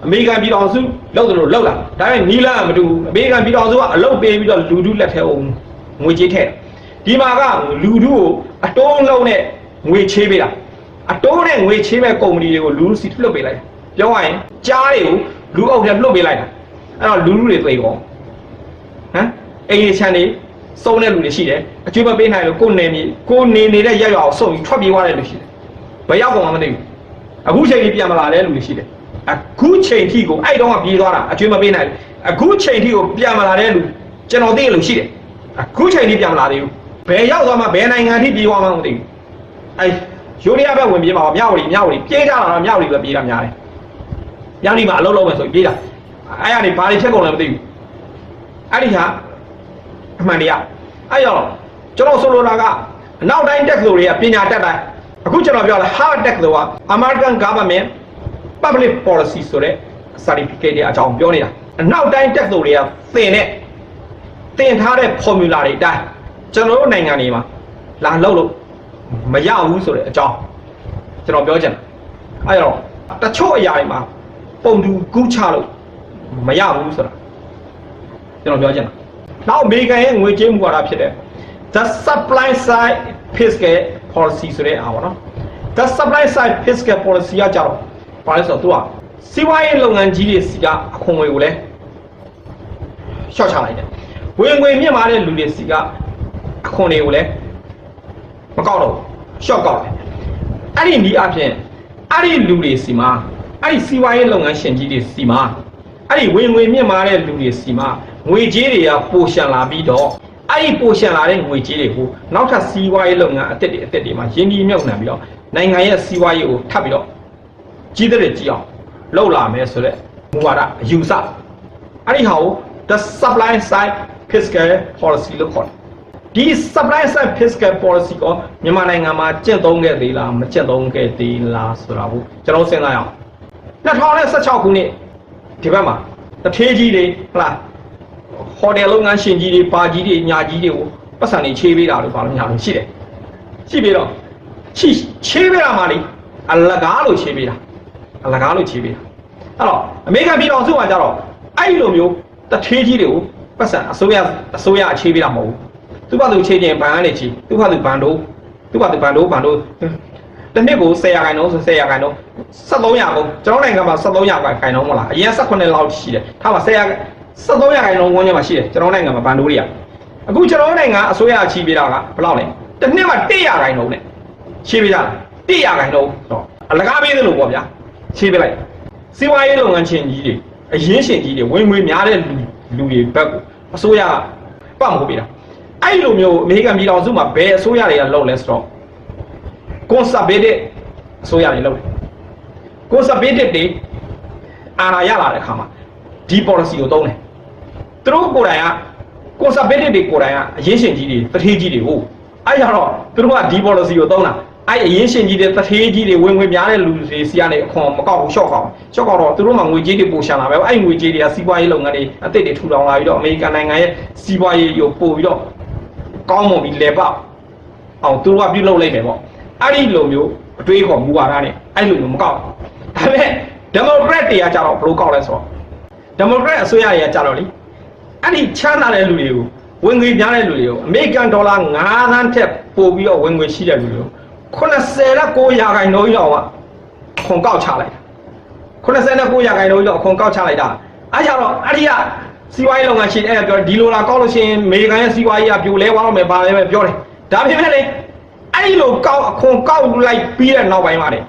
အမေရိကန်ပြည်ထောင်စုလောက်တယ်လို့လောက်လာဒါပေမဲ့နီလန်ကမတူဘူးအမေရိကန်ပြည်ထောင်စုကအလုပ်ပေးပြီးတော့လူထုလက်ထဲကိုငွေကြေးထည့်ဒီမှာကလူထုကိုအတိုးလုံးနဲ့ငွေချေးပေးတာအတိုးနဲ့ငွေချေးမဲ့ကုမ္ပဏီတွေကိုလူထုစီလွှတ်ပေးလိုက်ပြောရရင်ကြားတွေကိုလူအုပ်ထဲလွှတ်ပေးလိုက်တာအဲ့တော့လူထုတွေသိကောဟမ်အိမ်ချမ်းတွေစုံတဲ့လူတွေရှိတယ်အကျွေးမပေးနိုင်လို့ကိုယ်နေတဲ့ရက်ရွာကိုစုံပြီးထွက်ပြေးသွားတဲ့လူရှိတယ်ဘယ်ရောက်ကုန်မှမသိဘူးအခုချိန်ကြီးပြန်မလာတဲ့လူတွေရှိတယ်အခုချိန်ထိကိုအဲ့တော့ကပြေးသွားတာအကျွေးမပေးနိုင်အခုချိန်ထိကိုပြန်မလာတဲ့လူကျွန်တော်သိရလို့ရှိတယ်အခုချိန်ထိပြန်မလာသေးဘူးဘယ်ရောက်သွားမှဘယ်နိုင်ငံထိပြေးသွားမှမသိဘူးအဲ့ယူရီးယားဘက်ဝင်ပြေးမှာမြောက်ဝတီပြေးကြတာတော့မြောက်ဝတီပဲပြေးတာများတယ်မြောက်ဝတီမှာအလုပ်လုပ်မယ်ဆိုပြေးတာအဲ့ကနေဘာတွေဖြစ်ကုန်လဲမသိဘူးအဲ့ဒီဟာအမှန်တရားအဲ့တော့ကျွန်တော်ဆိုလိုတာကအနောက်တိုင်းတက်ဆိုတွေကပညာတတ်တိုင်းအခုကျွန်တော်ပြောတာ Harvard တက်ဆိုတာ American Government Public Policy ဆိုတဲ့ certificate တွေအကြောင်းပြောနေတာအနောက်တိုင်းတက်ဆိုတွေကသင်ထားတဲ့ formula တွေအတိုင်းကျွန်တော်တို့နိုင်ငံတွေမှာလာလုပ်လို့မရဘူးဆိုတဲ့အကြောင်းကျွန်တော်ပြောချင်တယ်အဲ့တော့တချို့အရာတွေမှာပုံတူကူးချလို့မရဘူးဆိုတာကျွန်တော်ပြောချင်တာနောက်အမေရိကန်ရဲ့ငွေကြေးမူဝါဒဖြစ်တဲ့ the supply side fiscal policy ဆိုတဲ့အားပေါ့နော် the supply side fiscal policy ကကြတော့ဘာလဲဆိုတော့သူကစီးပွားရေးလုပ်ငန်းကြီးတွေစီကအခွန်ငွေကိုလည်းရှော့ချလိုက်တယ်ဝင်ငွေမြင့်မာတဲ့လူတွေစီကအခွန်တွေကိုလည်းမကောက်တော့ရှော့ကောက်တယ်အဲ့ဒီဒီအပြင်အဲ့ဒီလူတွေစီမှာအဲ့ဒီစီးပွားရေးလုပ်ငန်းရှင်ကြီးတွေစီမှာအဲ့ဒီဝင်ငွေမြင့်မာတဲ့လူတွေစီမှာငွေကြေးတွေကပိုရှံလာပြီးတော့အဲ့ဒီပိုရှံလာတဲ့ငွေကြေးတွေကိုနောက်ထပ်စီးပွားရေးလုပ်ငန်းအသစ်တွေမှာရင်းနှီးမြှုပ်နှံပြီးတော့နိုင်ငံရဲ့စီးပွားရေးကိုထပ်ပြီးတော့ကြီးတဲ့ကြီးအောင်လှုပ်လာမယ်ဆိုတဲ့မူဝါဒအယူဆအဲ့ဒီဟာကို the supply side fiscal policy လို့ခေါ်တယ်ဒီ supply side fiscal policy ကိုမြန်မာနိုင်ငံမှာကျင့်သုံးခဲ့သေးလားမကျင့်သုံးခဲ့သေးလားဆိုတာကိုကျွန်တော်စဉ်းစားရအောင်2016ခုနှစ်ဒီဘက်မှာတထေးကြီးတွေဟလားဟိုတယ်လုပ်ငန်းရှင်ကြီးတွေပါကြီးတွေညာကြီးတွေကိုပတ်စံတွေချေးပေးတာလို့ဘာလို့ညာလို့ရှိတယ်ရှိပြီးတော့ချေးပေးတာမှလေအလကားလို့ချေးပေးတာအလကားလို့ချေးပေးတာအဲ့တော့အမေရိကန်ပြည်ထောင်စုမှာကြတော့အဲ့လိုမျိုးတထေးကြီးတွေကိုပတ်စံအစိုးရချေးပေးတာမဟုတ်ဘူးသူ့ဘာသူချေးခြင်းဘဏ်ကနေချေးသူ့ဘာသူဘဏ်တို့တစ်နှစ်ကို10%ဆို10%7300ကုန်ကျွန်တော်နိုင်ငံမှာ7300ခိုင်နှုန်းမလားအရင်18လောက်ရှိတယ်ထားပါ73%ဝန်းကျင်မှာရှိတယ်ကျွန်တော်နိုင်ငံမှာဘဏ်တို့တွေကအခုကျွန်တော်နိုင်ငံအစိုးရချီးပေးတာကဘယ်လောက်လဲတစ်နှစ်မှာ100%နဲ့ချီးပေးတာ100%တော့အလကားပေးသလိုပေါ့ဗျာချီးပေးလိုက်စီးပွားရေးလုပ်ငန်းရှင်ကြီးတွေအရင်းရှင်ကြီးတွေဝင်ငွေများတဲ့လူတွေဘက်ကိုအစိုးရကပတ်မိုးပေးတာအဲ့လိုမျိုးအမေရိကန်ပြည်ထောင်စုမှာဘယ်အစိုးရတွေကလုပ်လဲဆိုတော့ conservative အစိုးရတွေလုပ်တယ် conservative တွေအာဏာရလာတဲ့အခါမှာဒီ policy ကိုသုံးတယ်သူတို့ကိုယ်တိုင်က conservative တွေကိုယ်တိုင်ကအရင်းရှင်ကြီးတွေတထေးကြီးတွေကိုအဲ့ရတော့သူတို့ကဒီ policy ကိုသုံးတာ အဲ့အရင်ရှင်ကြီးတဲ့တထေးကြီးတွေဝင်ဝင်များတဲ့လူတွေစီကနေအခွန်မကောက်ဘူးရှော့ကောက်တော့သူတို့မှငွေကြေးတွေပို့ရှာလာပဲအဲ့ငွေကြေးတွေကစီးပွားရေးလုပ်ငန်းတွေအသစ်တွေထူထောင်လာပြီးတော့အမေရိကန်နိုင်ငံရဲ့စီးပွားရေးကိုပို့ပြီးတော့ကောင်းမွန်ပြီးလေပေါအောင်သူတို့ကပြုလုပ်လိုက်တယ်ပေါ့အဲ့ဒီလိုမျိုးအတွေးခေါ်မူဝါဒနဲ့အဲ့လိုမျိုးမကောက်ဒါပေမဲ့ဒီမိုကရက်တွေကကြတော့ဘယ်လိုကောက်လဲဆိုတော့ဒီမိုကရက်အစိုးရတွေကကြတော့လေအဲ့ဒီချမ်းသာတဲ့လူတွေကိုဝင်ငွေများတဲ့လူတွေကိုအမေရိကန်ဒေါ်လာ9 သန်းထက်ပိုပြီးတော့ဝင်ငွေရှိတဲ့လူတွေကို89 ရာခိုင်နှုန်းလောက်ခွန်ကောက်ချလိုက်တာ89 ရာခိုင်နှုန်းလောက်ခွန်ကောက်ချလိုက်တာအားကြတော့အဲ့ဒီကစီးပွားရေးလုပ်ငန်းရှင်အဲ့ပြောဒီလိုလာကောက်လို့ရှိရင်အမေရိကန်ရဲ့စီးပွားရေးကပြိုလဲသွားတော့မယ်ပါလဲပဲပြောတယ်ဒါပေမဲ့လေအဲ့ဒီလိုကောက်အခွန်ကောက်လိုက်ပြီးတဲ့နောက်ပိုင်းမှာလေ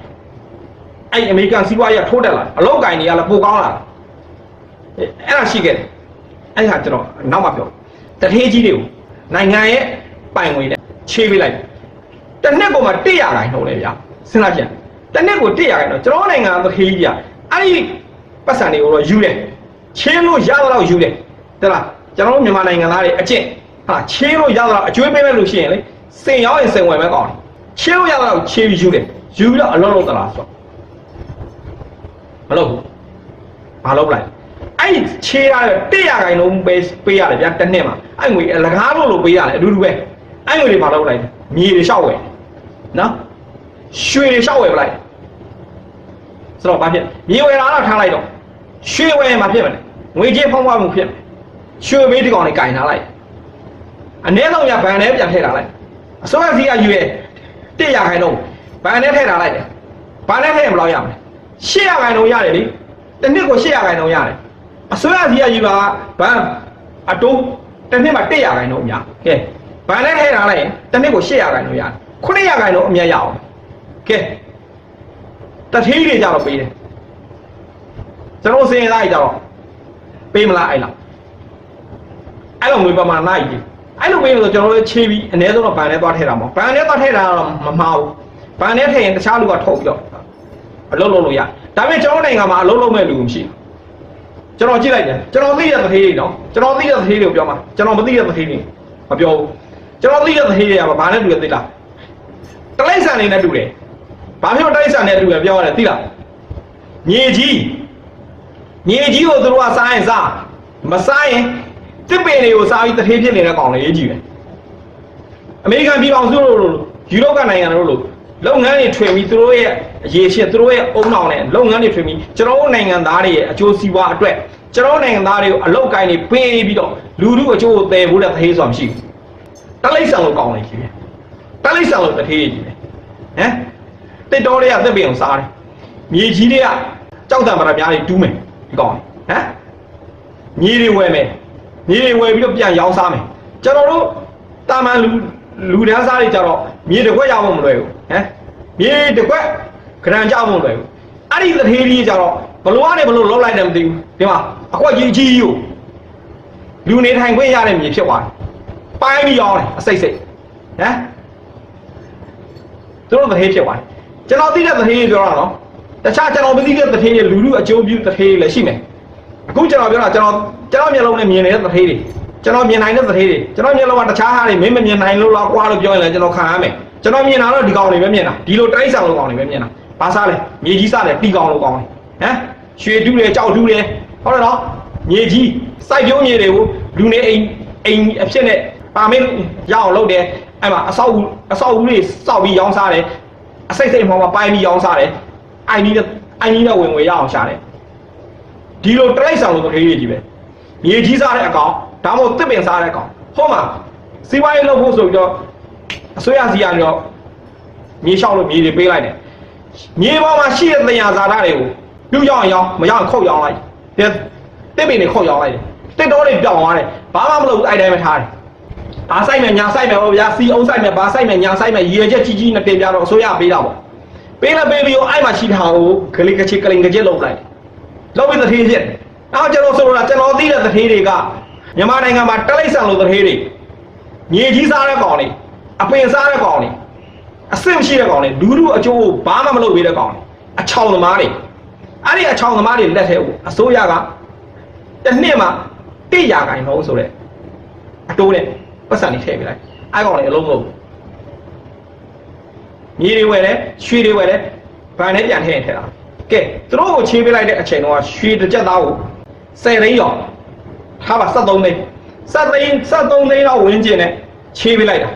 အဲ့အမေရိကန်စီးပွားရေးကထိုးတက်လာအလောက်ကိုင်းတွေကလည်းပိုကောင်းလာအဲ့ဒါရှိခဲ့တယ်အဲ့ဒါကျွန်တော်နောက်မှပြောတထေးကြီးတွေကိုနိုင်ငံရဲ့ပိုင်ငွေနဲ့ချေးပေးလိုက်တနက်ပေါ်မှာ100 ရာခိုင်နှုန်းလေဗျာစဉ်းစားကြည့်တနက်ကို100 ရာခိုင်နှုန်းကျွန်တော်နိုင်ငံတထေးကြီးကအဲ့ဒီပတ်စံတွေကိုတော့ယူတယ်ချေးလို့ရတော့ယူတယ်တလားကျွန်တော်မြန်မာနိုင်ငံသားတွေအကျင့်ဟာချေးလို့ရတော့အကျွေးပေးမဲ့လို့ရှိရင်လေစင်ရောက်ရင်စင်ဝင်ပဲကောင်းတယ်ချေးလို့ရတော့ချေးပြီးယူတယ်ယူပြီးတော့အလုံးလုံးတလားဆိုမလုပ်ဘူးမလုပ်လိုက်အဲ့ချေးရတဲ့100 ရာခိုင်နှုန်းပေးရတယ်ဗျာတစ်နှစ်မှာအဲ့ငွေအလကားလို့ပေးရတယ်အတူတူပဲအဲ့ငွေတွေမလုပ်လိုက်မြေတွေလျှောက်ဝယ်နော်ရွှေတွေလျှောက်ဝယ်ပလိုက်ဆိုတော့ဘာဖြစ်မြေဝယ်လာတော့ထားလိုက်တော့ရွှေဝယ်မှာဖြစ်မယ်ငွေကြေးဖောင်းပွားမှုဖြစ်မယ်ရွှေဘေးဒီကောင်တွေကင်ထားလိုက်အနည်းဆုံးရဘဏ်ထဲပြန်ထည့်ထားလိုက်အစိုးရစီကယူရဲ100 ရာခိုင်နှုန်းဘဏ်ထဲထည့်ထားလိုက်တယ်ဘဏ်ထဲထည့်ရင်ဘယ်လောက်ရမလဲ800 ရာခိုင်နှုန်းရတယ်လေတစ်နှစ်ကို800 ရာခိုင်နှုန်းရတယ်အစိုးရစီကယူပါဘဏ်အတိုးတစ်နှစ်မှာ100 ရာခိုင်နှုန်းအများကဲဘဏ်ထဲထည့်ထားလိုက်ရင်တစ်နှစ်ကို800 ရာခိုင်နှုန်းရတယ်900 ရာခိုင်နှုန်းအမြတ်ရအောင်ကဲတထေးတွေကြတော့ပေးတယ်ကျွန်တော်စင်ရသားကြီးကြတော့ပေးမလားအဲ့လောက်အဲ့လိုငွေပမာဏကြီးအဲ့လိုပေးလို့ကျွန်တော်တို့ချေးပြီးအနည်းဆုံးတော့ဘဏ်ထဲသွားထည့်တာမဟုတ်ဘဏ်ထဲသွားထည့်တာတော့မမှားဘူးဘဏ်ထဲထည့်ရင်တခြားလူကထုတ်ပြီးတော့အလုပ်လုပ်လို့ရဒါပေမဲ့ကျွန်တော်နိုင်ငံမှာအလုပ်လုပ်မဲ့လူမရှိဘူးကျွန်တော်ကြည့်လိုက်တယ်ကျွန်တော်သိတဲ့တထေးတွေနော်ကျွန်တော်သိတဲ့တထေးတွေကိုပြောမှာကျွန်တော်မသိတဲ့တထေးတွေမပြောဘူးကျွန်တော်သိတဲ့တထေးတွေကဘာနဲ့တူလဲသိလားတလိမ့်ဆန်နေနဲ့တူတယ်ဘာဖြစ်လို့တလိမ့်ဆန်နဲ့တူလဲပြောရတယ်သိလားမြေကြီးကိုသူတို့ကစားရင်စားမစားရင်တစ်ပင်တွေကိုစားပြီးတထေးဖြစ်နေတဲ့ကောင်လေးကြီးပဲအမေရိကန်ပြည်အောင်စုလို့ယူရိုပနိုင်ငံတို့လို့လုပ်ငန်းတွေထွင်ပြီးသူတို့ရဲ့အရေးရှိသူတို့ရဲ့အုံနောက်နဲ့လုပ်ငန်းတွေထွင်ပြီးကျွန်တော်တို့နိုင်ငံသားတွေရဲ့အကျိုးစီးပွားအတွက်ကျွန်တော်နိုင်ငံသားတွေကိုအလောက်ကိုင်းတွေပေးပြီးတော့လူထုအကျိုးကိုတည်ဖို့တဲ့တထေးဆိုတာမရှိဘူးတလိမ့်ဆန်လို့ကောင်းနေကြီးပဲတလိမ့်ဆန်လို့တထေးကြီးပဲဟမ်တစ်တော်တွေကသက်ပင်အောင်စားတယ်မြေကြီးတွေကကြောက်တံပရများတွေတူးမယ်ဒီကောင်ဟမ်မြေတွေဝယ်မယ်မြေတွေဝယ်ပြီးတော့ပြန်ရောင်းစားမယ်ကျွန်တော်တို့တာမန်လူတန်းစားတွေကြတော့မြေတစ်ခွက်ရဖို့မလွယ်ဘူးဟမ်မြေတစ်ခွက်ဂရန်ကြဖို့မလွယ်ဘူးအဲ့ဒီတထေးကြီးကြတော့ဘလို့ကနေဘလို့လောက်လိုက်တယ်မသိဘူးဒီမှာအခွက်ကြီးကြီးကိုလူနေထိုင်ခွင့်ရတဲ့မြေဖြစ်သွားတယ်ပိုင်းပြီးရောင်းတယ်အစိတ်စိတ်ဟမ်သူတို့တထေးဖြစ်သွားတယ်ကျွန်တော်သိတဲ့တထေးကြီးပြောတာနော်တခြားကျွန်တော်မသိတဲ့တထေးတွေလူလူအကျိုးပြုတထေးတွေလည်းရှိမယ်အခုကျွန်တော်ပြောတာကျွန်တော်မျက်လုံးနဲ့မြင်နေတဲ့တထေးတွေကျွန်တော်မြင်နိုင်တဲ့တထေးတွေကျွန်တော်မျက်လုံးကတခြားဟာတွေမင်းမမြင်နိုင်လို့လားကွာလို့ပြောရင်လည်းကျွန်တော်ခံရမယ်ကျွန်တော်မြင်တာတော့ဒီကောင်တွေပဲမြင်တာဒီလိုတိုက်ဆောင်လိုကောင်တွေပဲမြင်တာဘာစားလဲမြေကြီးစားတယ်တီကောင်လိုကောင်တွေဟမ်ရွှေတူးတယ်ကြောက်တူးတယ်ဟုတ်တယ်နော်မြေကြီးစိုက်ပျိုးမြေတွေကိုလူနေအိမ်အဖြစ်နဲ့ပါမင်းရအောင်လုပ်တယ်အဲ့မှာအဆောက်အဦတွေစောက်ပြီးရောင်းစားတယ်အစိတ်စိတ်မှောင်မှာပိုင်းပြီးရောင်းစားတယ်အိုင်နီနဲ့ဝင်ငွေရအောင်ရှာတယ်ဒီလိုတလိုက်ဆောင်လို့တထေးကြီးပဲမြေကြီးစားတဲ့အကောင်ဒါမှမဟုတ်တစ်ပင်စားတဲ့အကောင်ဟုတ်မှာစီးပွားရေးလုပ်ဖို့ဆိုပြီးတော့အစိုးရစီကနေတော့မြေလျှောက်လို့မြေတွေပေးလိုက်တယ်မြေပေါ်မှာရှိတဲ့တရားဇာတာတွေကိုပြုတ်ရောင်းမရောင်းခုတ်ရောင်းလိုက်တစ်ပင်တွေခုတ်ရောင်းလိုက်တယ်တစ်တော်တွေပြောင်းသွားတယ်ဘာမှမလုပ်ဘူးအဲ့တိုင်းပဲထားတယ်ဘာဆိုင်မယ်ညာဆိုင်မယ်ဟောဗျာစီအုံးဆိုင်မယ်ဘာဆိုင်မယ်ညာဆိုင်မယ်ရည်ရွယ်ချက်ကြီးနဲ့တင်ပြတော့အစိုးရပေးတာပေါ့ပေးပြီးအဲ့မှာရှိတာကိုဂလိကချစ်ကလင်ကချစ်လုပ်လိုက်လုပ်ပြီးတထေးဖြစ်နောက်ကျွန်တော်ဆိုတော့ကျွန်တော်သိတဲ့တထေးတွေကမြန်မာနိုင်ငံမှာတလိမ့်ဆန်လို့တထေးတွေမြေကြီးစားတဲ့ကောင်တွေအပင်စားတဲ့ကောင်တွေအဆင့်ရှိတဲ့ကောင်တွေလူအကျိုးဘာမှမလုပ်ပေးတဲ့ကောင်တွေအချောင်သမားတွေအဲ့ဒီအချောင်သမားတွေလက်ထဲကိုအစိုးရကတစ်နှစ်မှာ100 ရာခိုင်နှုန်းဆိုတဲ့အတိုးနဲ့ပတ်စံတွေထည့်ပေးလိုက်အဲ့ကောင်တွေအလုံးမဟုတ်ဘူး မြေတွေဝယ်တယ်ရွှေတွေဝယ်တယ်ဗန်နဲ့ပြန်ထည့်ထည့်တာကဲသူတို့ကိုချေးပေးလိုက်တဲ့အချိန်တော့ရွှေတစ်ကြက်သားကို10သိန်းရောထားပါ73သိန်း73သိန်းတော့ဝင်းကျင်နဲ့ချေးပေးလိုက်တာ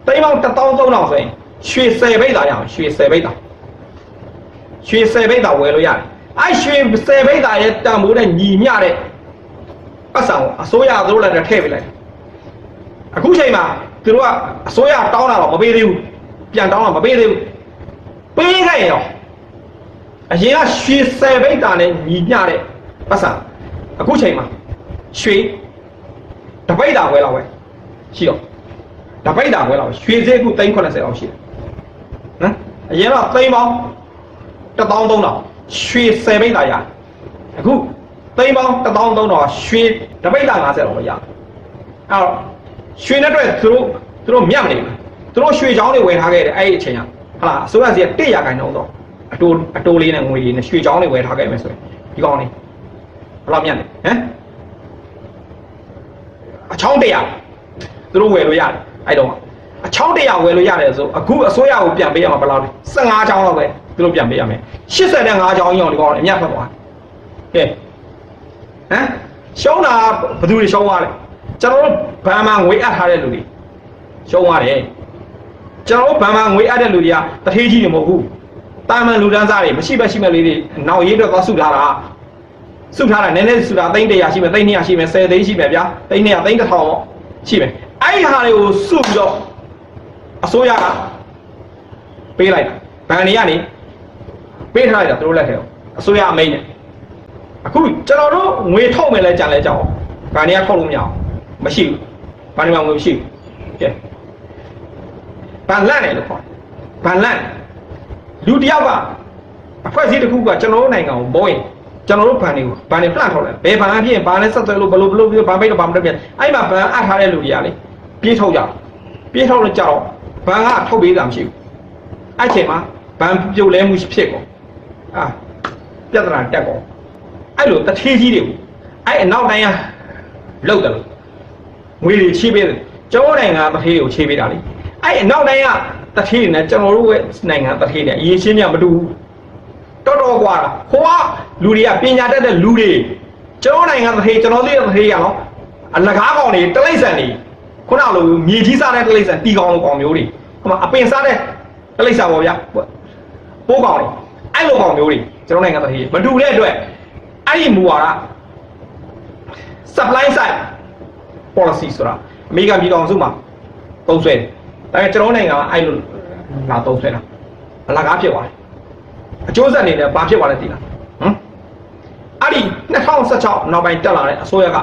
သိန်းပေါင်း13000ဆိုရင်ရွှေ10ဘိတ်သာရအောင်ရွှေ10ဘိတ်သာရွှေ10ဘိတ်သာဝယ်လို့ရတယ်အဲ့ရွှေ10ဘိတ်သာရဲ့တန်ဖိုးနဲ့ညီမျှတဲ့ပတ်စံကိုအစိုးရသူတို့လည်းထည့်ပေးလိုက်အခုချိန်မှာသူတို့ကအစိုးရတောင်းတာတော့မပေးသေးဘူးပြန်တောင်းတာမပေးသေးဘူးပေးခဲ့ရောအရင်ကရွှေ10ဘိတ်တာနဲ့ညီမျှတဲ့ပတ်စံအခုချိန်မှာရွှေတပိတ်တာဝယ်လောက်ပဲရှိတော့တပိတ်တာဝယ်လောက်ရွှေဈေးအခု380လောက်ရှိတယ်နော်အရင်တော့သိန်းပေါင်း13000ရွှေ10ဘိတ်တာရအခုသိန်းပေါင်း13000ရွှေတပိတ်တာ50လောက်ပဲရအဲ့တော့ရွှေနဲ့တွေ့သူတို့မြတ်မနေဘူးသူတို့ရွှေချောင်းတွေဝယ်ထားခဲ့တယ်အဲ့ဒီအချိန်ကဟာလားအစိုးရစီက100ခိုင်နှုန်းတော့အတိုးလေးနဲ့ငွေလေးနဲ့ရွှေချောင်းတွေဝယ်ထားခဲ့မယ်ဆိုရင်ဒီကောင်လေးဘယ်လောက်မြတ်လဲဟမ်အချောင်း100သူတို့ဝယ်လို့ရတယ်အဲ့တော့အချောင်း100ဝယ်လို့ရတယ်ဆိုအခုအစိုးရကိုပြန်ပေးရမှာဘယ်လောက်လဲ15ချောင်းလောက်ပဲသူတို့ပြန်ပေးရမယ်85ချောင်းကြီးအောင်ဒီကောင်လေးအမြတ်ဖတ်သွားကဲဟမ်ရှုံးတာဘယ်သူတွေရှုံးသွားလဲကျွန်တော်တို့ဘဏ်မှာငွေအပ်ထားတဲ့လူတွေရှုံးသွားတယ်ကျွန်တော်တို့ဘဏ်မှာငွေအပ်တဲ့လူတွေကတထေးကြီးတွေမဟုတ်ဘူးတာမန်လူတန်းစားတွေမရှိမဲ့လေးတွေနောက်ရေးတော့သွားစုထားတာနည်းနည်းစုတာသိန်း100ရှိမယ်သိန်း200ရှိမယ်10သိန်းရှိမယ်ဗျာသိန်း200သိန်း1000ပေါ့ရှိမယ်အဲ့ဒီဟာတွေကိုစုပြီးတော့အစိုးရကပေးလိုက်တာဘဏ်တွေကနေပေးထားလိုက်တာသူတို့လက်ထဲအစိုးရအမိန့်နဲ့အခုကျွန်တော်တို့ငွေထုတ်မယ်လဲကြံလဲကြောက်ဘဏ်တွေကထုတ်လို့မရအောင်မရှိဘူးဘဏ်တွေမှာငွေမရှိဘူးကဲဘဏ်လန့်တယ်လို့ခေါ်ဘဏ်လန့်လူတယောက်ကအဖွဲ့အစည်းတစ်ခုကကျွန်တော်တို့နိုင်ငံကိုမောရင်ကျွန်တော်တို့ဘဏ်တွေကိုဘဏ်တွေလှထုတ်တယ်ဘယ်ဘဏ်အဖြစ်ဘာနဲ့ဆက်သွယ်လို့ဘလို့ဘဏ်ပိတ်တော့ဘာမှမလုပ်ပြန်အဲ့မှာဘဏ်အပ်ထားတဲ့လူတွေကလေပြေးထုတ်ကြပြေးထုတ်လို့ကြောက်ဘဏ်ကထုတ်ပေးတာမရှိဘူးအဲ့ချိန်မှာဘဏ်ပြုတ်လဲမှုဖြစ်ကုန်ပြဿနာတက်ကုန်အဲ့လိုတထေးကြီးတွေအဲ့အနောက်တိုင်းကလောက်တယ်လို့ငွေတွေချေးပေးတယ်ကျွန်တော်နိုင်ငံတထေးတွေကိုချေးပေးတာလေအဲ့အနောက်တိုင်းကတထေးတွေနဲ့ကျွန်တော်တို့ရဲ့နိုင်ငံတထေးတွေအရေးချင်းများမတူဘူးတော်กว่าဟိုကလူတွေကပညာတတ်တဲ့လူတွေကျွန်တော်နိုင်ငံတထေးကျွန်တော်လေးတထေးရအောင်အလကားကောင်တွေတလိမ့်ဆန်တွေခုနလိုမြေကြီးစားတဲ့တလိမ့်ဆန်တီကောင်လိုကောင်မျိုးတွေဟိုမှာအပင်စားတဲ့တလိမ့်ဆန်ပေါ့ဗျာပိုးကောင်တွေအဲ့လိုကောင်မျိုးတွေကျွန်တော်နိုင်ငံတထေးမတူတဲ့အတွက်အဲ့ဒီမူဝါဒ supply side policy ဆိုတာအမေရိကန်ပြည်ထောင်စုမှာသုံးစွဲတယ်ဒါပေမဲ့ကျွန်တော်နိုင်ငံကအဲ့လိုလာသုံးစွဲတာအလကားဖြစ်သွားတယ်အကျိုးဆက်အနေနဲ့ဘာဖြစ်သွားလဲသိလားအဲ့ဒီ2016နောက်ပိုင်းတက်လာတဲ့အစိုးရက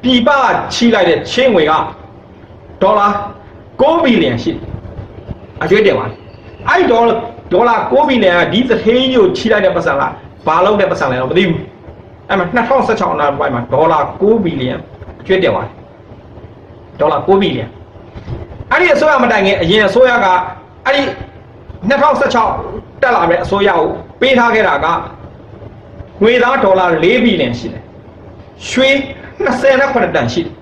ပြည်ပချီးလိုက်တဲ့ချင်းငွေကဒေါ်လာ9ဘီလီယံရှိအကျွေးတင်သွားတယ်အဲ့ဒီဒေါ်လာ9ဘီလီယံကဒီသတင်းကြီးကိုချီးလိုက်တဲ့ပတ်စံကဘာလုံးတဲ့ပတ်စံလဲတော့မသိဘူးအဲ့မှာ2016နောက်ပိုင်းမှာဒေါ်လာ9ဘီလီယံအကျွေးတင်သွားတယ်ဒေါ်လာ9ဘီလီယံအဲ့ဒီအစိုးရမတိုင်ခင်အရင်အစိုးရကအဲ့ဒီ2016တက်လာတဲ့အစိုးရကိုပေးထားခဲ့တာကငွေသားဒေါ်လာ4ဘီလီယံရှိတယ်ရွှေ29တန်ရှိတယ်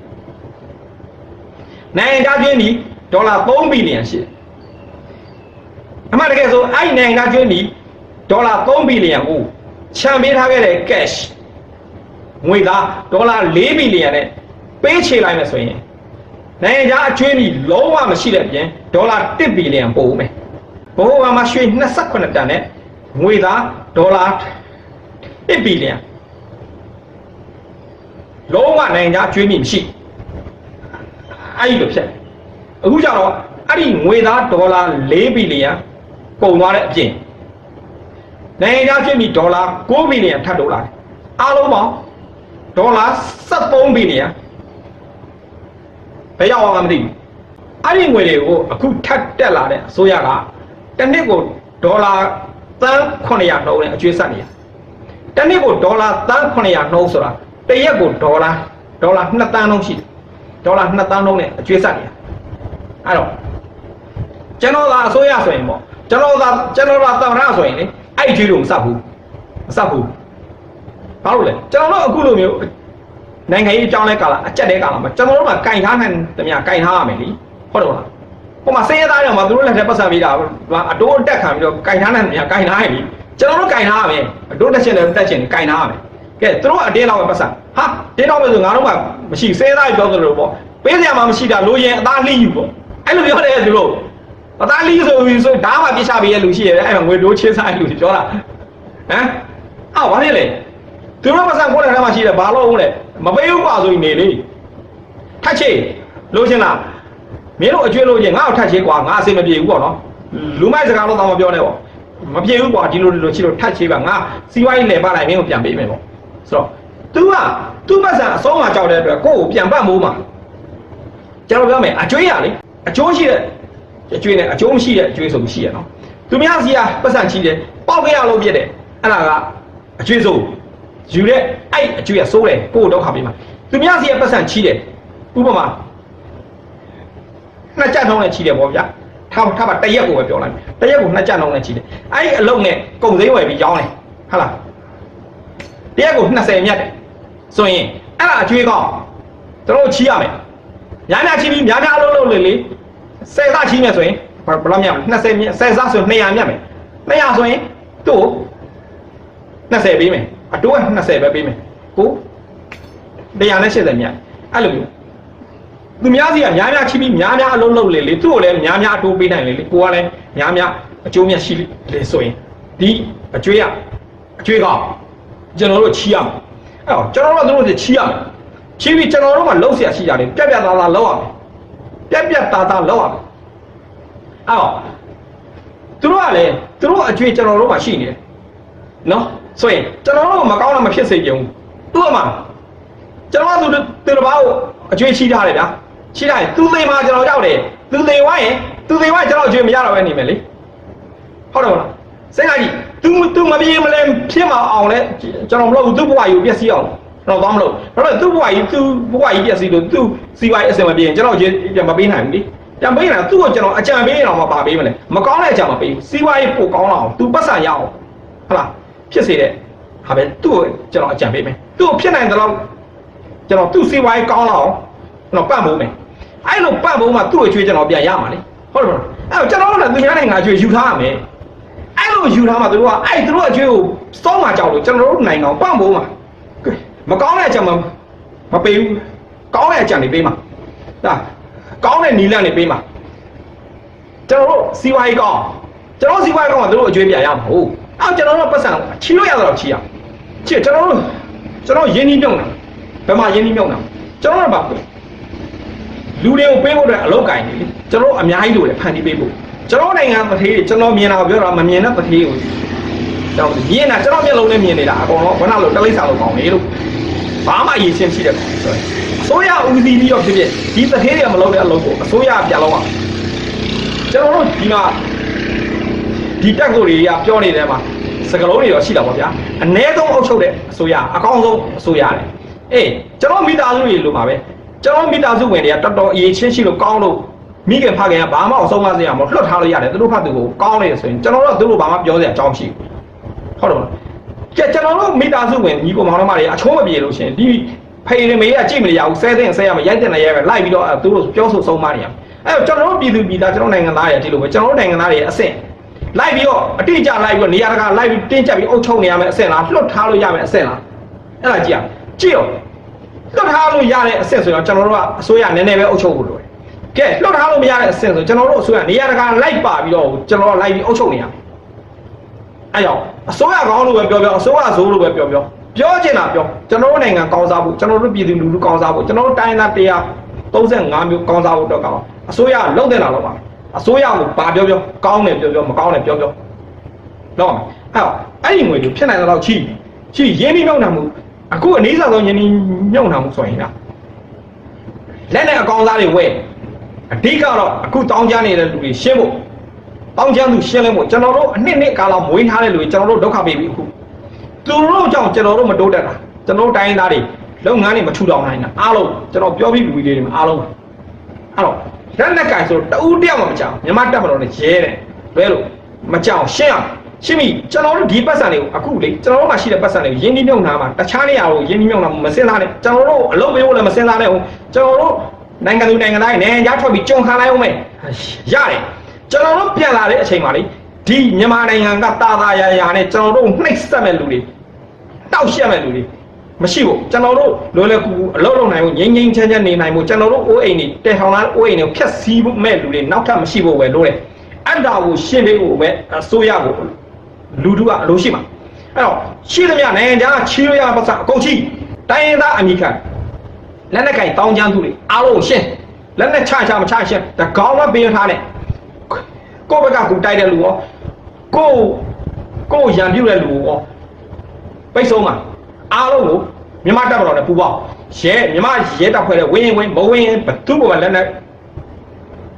နိုင်ငံခြားကျွင်းဒီဒေါ်လာ3ဘီလီယံရှိတယ်အမှန်တကယ်ဆိုအဲ့နိုင်ငံခြားကျွင်းဒီဒေါ်လာ3ဘီလီယံကိုချန်ပေးထားခဲ့တဲ့ cash ငွေသားဒေါ်လာ4ဘီလီယံနဲ့ပေးချေလိုက်မယ်ဆိုရင်နိုင်ငံခြားအကျွင်းဒီလုံးဝမရှိတဲ့ပြင်ဒေါ်လာ1ဘီလီယံပို့မယ်ဘိုးကမှရွှေ29တန်နဲ့ငွေသားဒေါ်လာ1ဘီလီယံလုံးဝနိုင်ငံခြားကျွေးမိမရှိအဲ့ဒီလိုဖြစ်အခုကျတော့အဲ့ဒီငွေသားဒေါ်လာ4ဘီလီယံကုန်သွားတဲ့အပြင်နိုင်ငံခြားကျွေးမိဒေါ်လာ9ဘီလီယံထပ်တိုးလာတယ်အားလုံးပေါင်းဒေါ်လာ73ဘီလီယံဘယ်ရောက်အောင်မသိဘူးအဲ့ဒီငွေတွေကိုအခုထပ်တက်လာတဲ့အစိုးရကတစ်နှစ်ကိုဒေါ်လာသန်း900နှုန်းနဲ့အကျွေးဆက်နေရတစ်နှစ်ကိုဒေါ်လာသန်း900နှုန်းဆိုတာတရက်ကိုဒေါ်လာ2သန်းနှုန်းရှိတယ်ဒေါ်လာ2သန်းနှုန်းနဲ့အကျွေးဆက်နေရအဲ့တော့ကျွန်တော်သာအစိုးရဆိုရင်ပေါ့ကျွန်တော်သာသမ္မတဆိုရင်လေအဲ့ကျွေးလို့မဆက်ဘူးဘာလို့လဲကျွန်တော်တို့အခုလိုမျိုးနိုင်ငံရေးအကြောင်းလဲကာလအကြက်တဲ့ကာလမှာကျွန်တော်တို့ကကင်ထားနိုင်တယ်များကင်ထားရမယ်လीဟုတ်တယ်မလား ဟိုမှာစေးရသားတော့မှသူတို့လက်ထက်ပတ်စံပြီးတာအတိုးတက်ခံပြီးတော့ကင်ထားတဲ့နေရာကင်ထားရပြီကျွန်တော်တို့ကင်ထားရမယ်အတိုးတက်ချင်တယ်တက်ချင်တယ်ကင်ထားရမယ်ကဲသူတို့အတင်းတော့ပဲပတ်စံဟာတင်းတော့ပဲဆိုငါတို့ကမရှိစေးသားပြောသလိုပေါ့ပေးစရာမှမရှိတာလိုရင်အသားလှီးယူပေါ့အဲ့လိုပြောတယ်သူတို့အသားလှီးဆိုပြီးဆိုဓာတ်မှပြချပေးရလူရှိရတယ်အဲ့မှာငွေတိုးချေးစားလူပြောတာဟမ်အော်ဘာလဲလေသူတို့ပတ်စံကိုယ်ထဲမှာရှိတယ်ဘာလို့ဟုတ်လဲမပေးဘူးပါဆိုရင်နေလေထက်ချေလို့ချင်းလားမင်းတို့အကျွေးလို့ချင်းငါ့ကိုထက်ချေကွာငါအစိမပြေဘူးပေါ့နော်လူမိုက်စကားတော့မပြောနဲ့ပေါ့မပြေဘူးကွာဒီလိုချီလို့ထက်ချေပါငါစီးပွားရေးလဲပါလိုက်မင်းကိုပြန်ပေးမယ်ပေါ့ဆိုတော့ तू ကသူ့ပတ်စံအဆုံးမှာကြောက်တဲ့အတွက်ကိုယ့်ကိုပြန်ပတ်မိုးမှာကျွန်တော်ပြောမယ်အကျွေးရလေအကျိုးရှိတဲ့အကျွေးနဲ့အကျိုးမရှိတဲ့အကျွေးဆိုလို့ရှိရနော်သူများစီကပတ်စံချီတယ်ပေါက်ကြရလို့ပြည့်တယ်အဲ့ဒါကအကျွေးဆိုယူတဲ့အဲ့အကျွေးကစိုးတယ်ကိုယ့်ကိုတော့ခါပေးမှာသူများစီကပတ်စံချီတယ်ဥပမာနှစ်ကြက်နှုံးနဲ့ချီတယ်ပေါ့ဗျာထားပါတရက်ကိုပဲပြောလိုက်တရက်ကိုနှစ်ကြက်နှုံးနဲ့ချီတယ်အဲ့ဒီအလုံးနဲ့ကုန်သိန်းဝယ်ပြီးရောင်းတယ်ဟုတ်လားတရက်ကို20မြတ်တယ်ဆိုရင်အဲ့ဒါအကျွေးကောင်းကျွန်တော်ချီရမယ်ညာညာချီပြီးညာညာအလုံးလုံးလေ10စားချီမယ်ဆိုရင်ဘယ်လောက်မြတ်20မြတ်10စားဆို200မြတ်မယ်200ဆိုရင်သူ့20ပေးမယ်အတိုးက20ပဲပေးမယ်ကို180မြတ်အဲ့လိုမျိုးသူများစီကများများချီပြီးများများအလုံးလုံးလေသူ့ကိုလည်းများများအတိုးပေးနိုင်လေကိုကလည်းများများအကျိုးမြတ်ရှိလေဆိုရင်ဒီအကျွေးကကျွန်တော်တို့ချီရမယ်အဲ့တော့ကျွန်တော်တို့ကသူတို့ချီရမယ်ချီပြီးကျွန်တော်တို့ကလှုပ်เสียရှိကြတယ်ပြက်ပြက်သားသားလှုပ်ရမယ်ပြက်ပြက်သားသားလှုပ်ရမယ်အဲ့တော့သူတို့ကလည်းသူတို့အကျွေးကျွန်တော်တို့မှရှိနေတယ်နော်ဆိုရင်ကျွန်တော်တို့မကောင်းတာမဖြစ်စေချင်ဘူးသူ့အမှကျွန်တော်တို့သူတစ်ပါးကိုအကျွေးရှိထားတယ်ဗျာရှိထားရင်သူသိမှကျွန်တော်ရောက်တယ်သူသိဝိုင်းရင်သူသိဝိုင်းကျွန်တော်အကျွေးမရတော့ပဲနေမယ်လေဟုတ်တယ်မလားစိတ်လိုက်ကြည့်သူမပြေမလဲဖြစ်မအောင်လဲကျွန်တော်မလုပ်ဘူးသူ့ဘဝကြီးကိုပျက်စီးအောင်ကျွန်တော်သွားမလို့ဒါပေမဲ့သူ့ဘဝကြီးပျက်စီးလို့သူစီဝိုင်းအစင်မပြေရင်ကျွန်တော်ပြန်မပေးနိုင်ဘူးလေပြန်ပေးရင်သူ့ကိုကျွန်တော်အကြံပေးရင်တော့မပါပေးမလဲမကောင်းတဲ့အကြံမပေးစီဝိုင်းပို့ကောင်းအောင်သူပတ်စံရအောင်ဟုတ်လားဖြစ်စေတဲ့ဟာပဲသူ့ကိုကျွန်တော်အကြံပေးမယ်သူ့ကိုဖြစ်နိုင်တဲ့လောက်ကျွန်တော်သူ့စီဝိုင်းကောင်းအောင်ကျွန်တော်ပတ်ဖို့မယ်အဲ့လိုပတ်ဖို့မှသူ့ကိုချွေးကျွန်တော်ပြန်ရမှာလေဟုတ်တယ်မလားအဲ့တော့ကျွန်တော်တို့လည်းသူများနိုင်ငံချွေးယူထားရမယ်အဲ့လိုယူထားမှသူတို့ကအဲ့သူတို့အကျွေးကိုစောင်းမှကြောက်လို့ကျွန်တော်တို့နိုင်ငံကိုပတ်ဖို့မှာမကောင်းတဲ့အကြံမပေးဘူးကောင်းတဲ့အကြံတွေပေးမှာဒါကောင်းတဲ့နီလန့်တွေပေးမှာကျွန်တော်တို့စီဝိုင်းကောင်းကျွန်တော်စီဝိုင်းကောင်းမှသူတို့အကျွေးပြန်ရမှာဟုတ်အဲ့ကျွန်တော်တို့ပတ်စံချီလို့ရတော့ချီရချီကျွန်တော်ရင်းနှီးမြုံတာဘယ်မှာရင်းနှီးမြုံတာကျွန်တော်တို့ကလူတွေကိုပေးဖို့အတွက်အလုပ်ကင်နေလေကျွန်တော်တို့အများကြီးလို့လေဖန်တီးပေးဖို့ကျွန်တော်နိုင်ငံတထေးကျွန်တော်မြင်တာပြောတာမမြင်တဲ့တထေးကိုကျွန်တော်မြင်တာကျွန်တော်မျက်လုံးနဲ့မြင်နေတာအကုန်လုံးခုနလိုတလိပ်စာလိုကောင်းနေလို့ဘာမှအရေးချင်းရှိတဲ့ကောင်ဆိုရင်အစိုးရဦးစီးပြီးတော့ဖြစ်ဖြစ်ဒီတထေးတွေမလုပ်တဲ့အလုပ်ကိုအစိုးရပြန်လုပ်အောင်ကျွန်တော်တို့ဒီမှာဒီတက်ကိုတွေကပြောနေတယ်မှာစကလုံးတွေတော့ရှိတာပေါ့ဗျာအ ਨੇ ဆုံးအုပ်ချုပ်တဲ့အစိုးရအကောင်းဆုံးအစိုးရလေအေးကျွန်တော်မိသားစုတွေလိုပါပဲကျွန်တော်မိသားစုဝင်တွေကတော်တော်အရေးချင်းရှိလို့ကောင်းလို့မိခင်ဖခင်ကဘာမှအဆုံးမစရာမလွတ်ထားလို့ရတယ်သူတို့ဖတ်သူကိုကောင်းနေတယ်ဆိုရင်ကျွန်တော်တို့သူတို့ဘာမှပြောစရာအကြောင်းရှိဟုတ်တယ်မလားကျွန်တော်တို့မိသားစုဝင်ညီကိုမောင်နှမတွေအချိုးမပြေလို့ရှင်ဒီဖေးရမေးကကြည့်မရဘူးဆဲသိဆဲရမယ်ရိုက်တဲ့နေရာပဲလိုက်ပြီးတော့သူတို့ပြောဆိုဆုံးမနေရအဲ့တော့ကျွန်တော်တို့ပြည်သူပြည်သားကျွန်တော်နိုင်ငံသားတွေဒီလိုပဲကျွန်တော်တို့နိုင်ငံသားတွေအဆင့်လိုက်ပြီးတော့အတိအကျလိုက်ပြီးတော့နေရာတကာလိုက်ပြီးတင်းကျပ်ပြီးအုပ်ချုပ်နေရမယ်အဆင့်လားလွတ်ထားလို့ရမယ်အဆင့်လားအဲ့ဒါကြည့်ရကြည့်ရောလွတ်ထားလို့ရတဲ့အဆင့်ဆိုတော့ကျွန်တော်တို့ကအစိုးရနည်းနည်းပဲအုပ်ချုပ်ဖို့လိုတယ်ကဲလွတ်ထားလို့မရတဲ့အဆင့်ဆိုကျွန်တော်တို့အစိုးရနေရာတကာလိုက်ပါပြီးတော့ကျွန်တော်လိုက်ပြီးအုပ်ချုပ်နေရအဲ့ကြောင့်အစိုးရကောင်းလို့ပဲပြောအစိုးရဆိုးလို့ပဲပြောချင်တာပြောကျွန်တော်တို့နိုင်ငံကောင်းစားဖို့ကျွန်တော်တို့ပြည်သူလူထုကောင်းစားဖို့ကျွန်တော်တို့တိုင်းသား135မျိုးကောင်းစားဖို့တော့ကောင်းအစိုးရလုံးတင်တာတော့ပါအစိုးရကိုဘာပြောကောင်းတယ်ပြောမကောင်းတယ်ပြောတော့အဲ့ဒီငွေတွေဖြစ်နိုင်တဲ့တော့ချီရင်းနှီးမြှုပ်နှံမှုအခုအနည်းဆုံးရင်းနှီးမြှုပ်နှံမှုဆိုရင်လားလက်နဲ့အကောင်းစားတွေဝယ်အဓိကတော့အခုတောင်းကြနေတဲ့လူတွေရှင်းဖို့တောင်းကြသူရှင်းလဲဖို့ကျွန်တော်တို့အနှစ်ကာလမွေးထားတဲ့လူတွေကျွန်တော်တို့ဒုက္ခပေးပြီအခုသူတို့ကြောင့်ကျွန်တော်တို့မတိုးတက်တာကျွန်တော်တို့တိုင်းသားတွေလုပ်ငန်းတွေမထူထောင်နိုင်တာအားလုံးကျွန်တော်ပြောပြီးလူတွေတွေအားလုံးအဲ့တော့လက်နဲ့ကင်ဆိုတူးတယောက်မှမကြောက်မြန်မာတက်မတော်နဲ့ရဲတယ်ဘယ်လိုမကြောက်ရှင်းအောင်ရှင်းပြီကျွန်တော်တို့ဒီပတ်စံတွေကိုအခုလေကျွန်တော်တို့မှရှိတဲ့ပတ်စံတွေကိုရင်းနှီးမြှုပ်နှံမှာတခြားနေရာကိုရင်းနှီးမြှုပ်နှံမစင်စားနဲ့ကျွန်တော်တို့အလုပ်ပေးဖို့လည်းမစင်စားနဲ့ဟုတ်ကျွန်တော်တို့ နိုင်ငံသူနိုင်ငံသားတွေနိုင်ငံသားထွက်ပြီးကြုံခံလိုက်အောင်မယ်ရတယ်ကျွန်တော်တို့ပြန်လာတဲ့အချိန်မှာလေဒီမြန်မာနိုင်ငံကတာတာယာယာနဲ့ကျွန်တော်တို့နှိပ်စက်မဲ့လူတွေတောက်ရှက်မဲ့လူတွေမရှိဘူးကျွန်တော်တို့လောလောကူကူအလုပ်လုပ်နိုင်ဖို့ငြိမ်းငြိမ်းချမ်းချမ်းနေနိုင်ဖို့ကျွန်တော်တို့အိုးအိမ်တွေတဲထောင်လာအိုးအိမ်တွေဖျက်ဆီးဖို့မဲ့လူတွေနောက်ထပ်မရှိဖို့ပဲလို့တယ်အဲ့ဒါကိုရှင်းပေးဖို့ပဲအစိုးရကိုလူတို့ကအလိုရှိမှာအဲ့တော့ရှိသမျှနိုင်ငံခြားချီးရရပတ်စအကုန်ချီးတိုင်းရင်းသားအမိခံလက်နဲ့ကင်တောင်းချမ်းသူတွေအားလုံးရှင်းလက်နဲ့ချမချရှင်းတကောင်းမပေးထားနဲ့ကိုယ့်ဘက်ကကူတိုက်တဲ့လူရောကိုရံပြူတဲ့လူရောပိတ်ဆုံးမှာအားလုံးကိုမြန်မာတပ်မတော်နဲ့ပူးပေါင်းရဲမြန်မာရဲတပ်ဖွဲ့နဲ့ဝင်းမဝင်းဘသူ့ဘောလက်နဲ့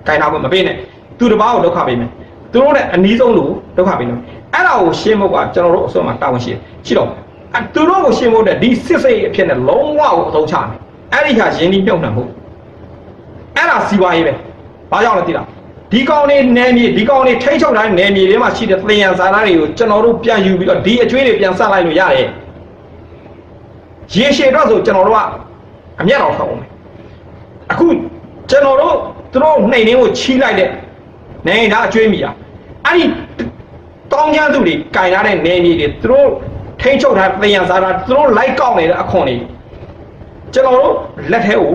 ကင်ထားဖို့မပေးနဲ့သူတစ်ပါးကိုဒုက္ခပေးမယ်သူတို့နဲ့အနီးဆုံးလူဒုက္ခပေးမယ်အဲ့ဒါကိုရှင်းဖို့ကကျွန်တော်တို့အစွမ်းမှာတာဝန်ရှိတော့သူတို့ကိုရှင်းဖို့တဲ့ဒီစစ်စိတ်အဖြစ်နဲ့လုံးဝကိုအသုံးချမယ်အဲ့ဒီခါရင်းနှီးမြုပ်နှံဖို့အဲ့ဒါစီးပွားရေးပဲဘာကြောင့်လဲသိလားဒီကောင်လေးနယ်မြေဒီကောင်လေးထိန်းချုပ်ထားတဲ့နယ်မြေတွေမှာရှိတဲ့သင်ရန်စာသားတွေကိုကျွန်တော်တို့ပြန်ယူပြီးတော့ဒီအကျွေးတွေပြန်ဆက်လိုက်လို့ရတယ်ရေရှည်တော့ဆိုကျွန်တော်တို့ကအမျက်တော်ထောက်အောင်မယ်အခုကျွန်တော်တို့သူတို့နှိမ်နှင်းကိုချီးလိုက်တဲ့နိုင်ငံသားအကျွေးမိတာအဲ့ဒီတောင်းကျမ်းသူတွေကင်ထားတဲ့နယ်မြေတွေသူတို့ထိန်းချုပ်ထားတဲ့သင်ရန်စာသားသူတို့လိုက်ကောက်နေတဲ့အခွန်တွေကျွန်တော်တို့လက်ထဲကို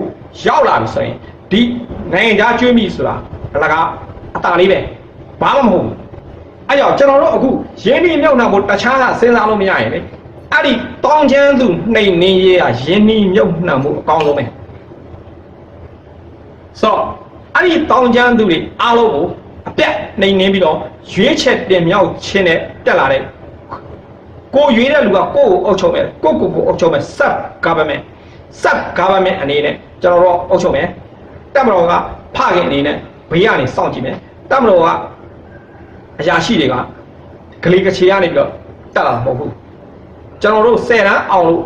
ရောက်လာပြီဆိုရင်ဒီနိုင်ငံသားကျွေးမိဆိုတာအလကားအတာလေးပဲဘာမှမဟုတ်ဘူးအဲ့ကြောင့်ကျွန်တော်တို့အခုရင်းနှီးမြှုပ်နှံဖို့တခြားကစဉ်းစားလို့မရရင်လေအဲ့ဒီတောင်းချမ်းသူနှိမ်နှင်းရေးကရင်းနှီးမြှုပ်နှံမှုအကောင်းဆုံးပဲဆိုအဲ့ဒီတောင်းချမ်းသူတွေအားလုံးကိုအပြတ်နှိမ်နှင်းပြီးတော့ရွေးချက်တင်မြောက်ခြင်းနဲ့တက်လာတဲ့ကိုရွေးတဲ့လူကကိုယ့်ကိုအုပ်ချုပ်မယ်ကိုအုပ်ချုပ်မယ် sub government အနေနဲ့ကျွန်တော်တို့အုပ်ချုပ်မယ်တပ်မတော်ကဖခင်အနေနဲ့ဘေးကနေစောင့်ကြည့်မယ်တပ်မတော်ကအရာရှိတွေကဂလီကချေကနေပြီးတော့တက်လာမှာမဟုတ်ဘူးကျွန်တော်တို့10တန်းအောင်လို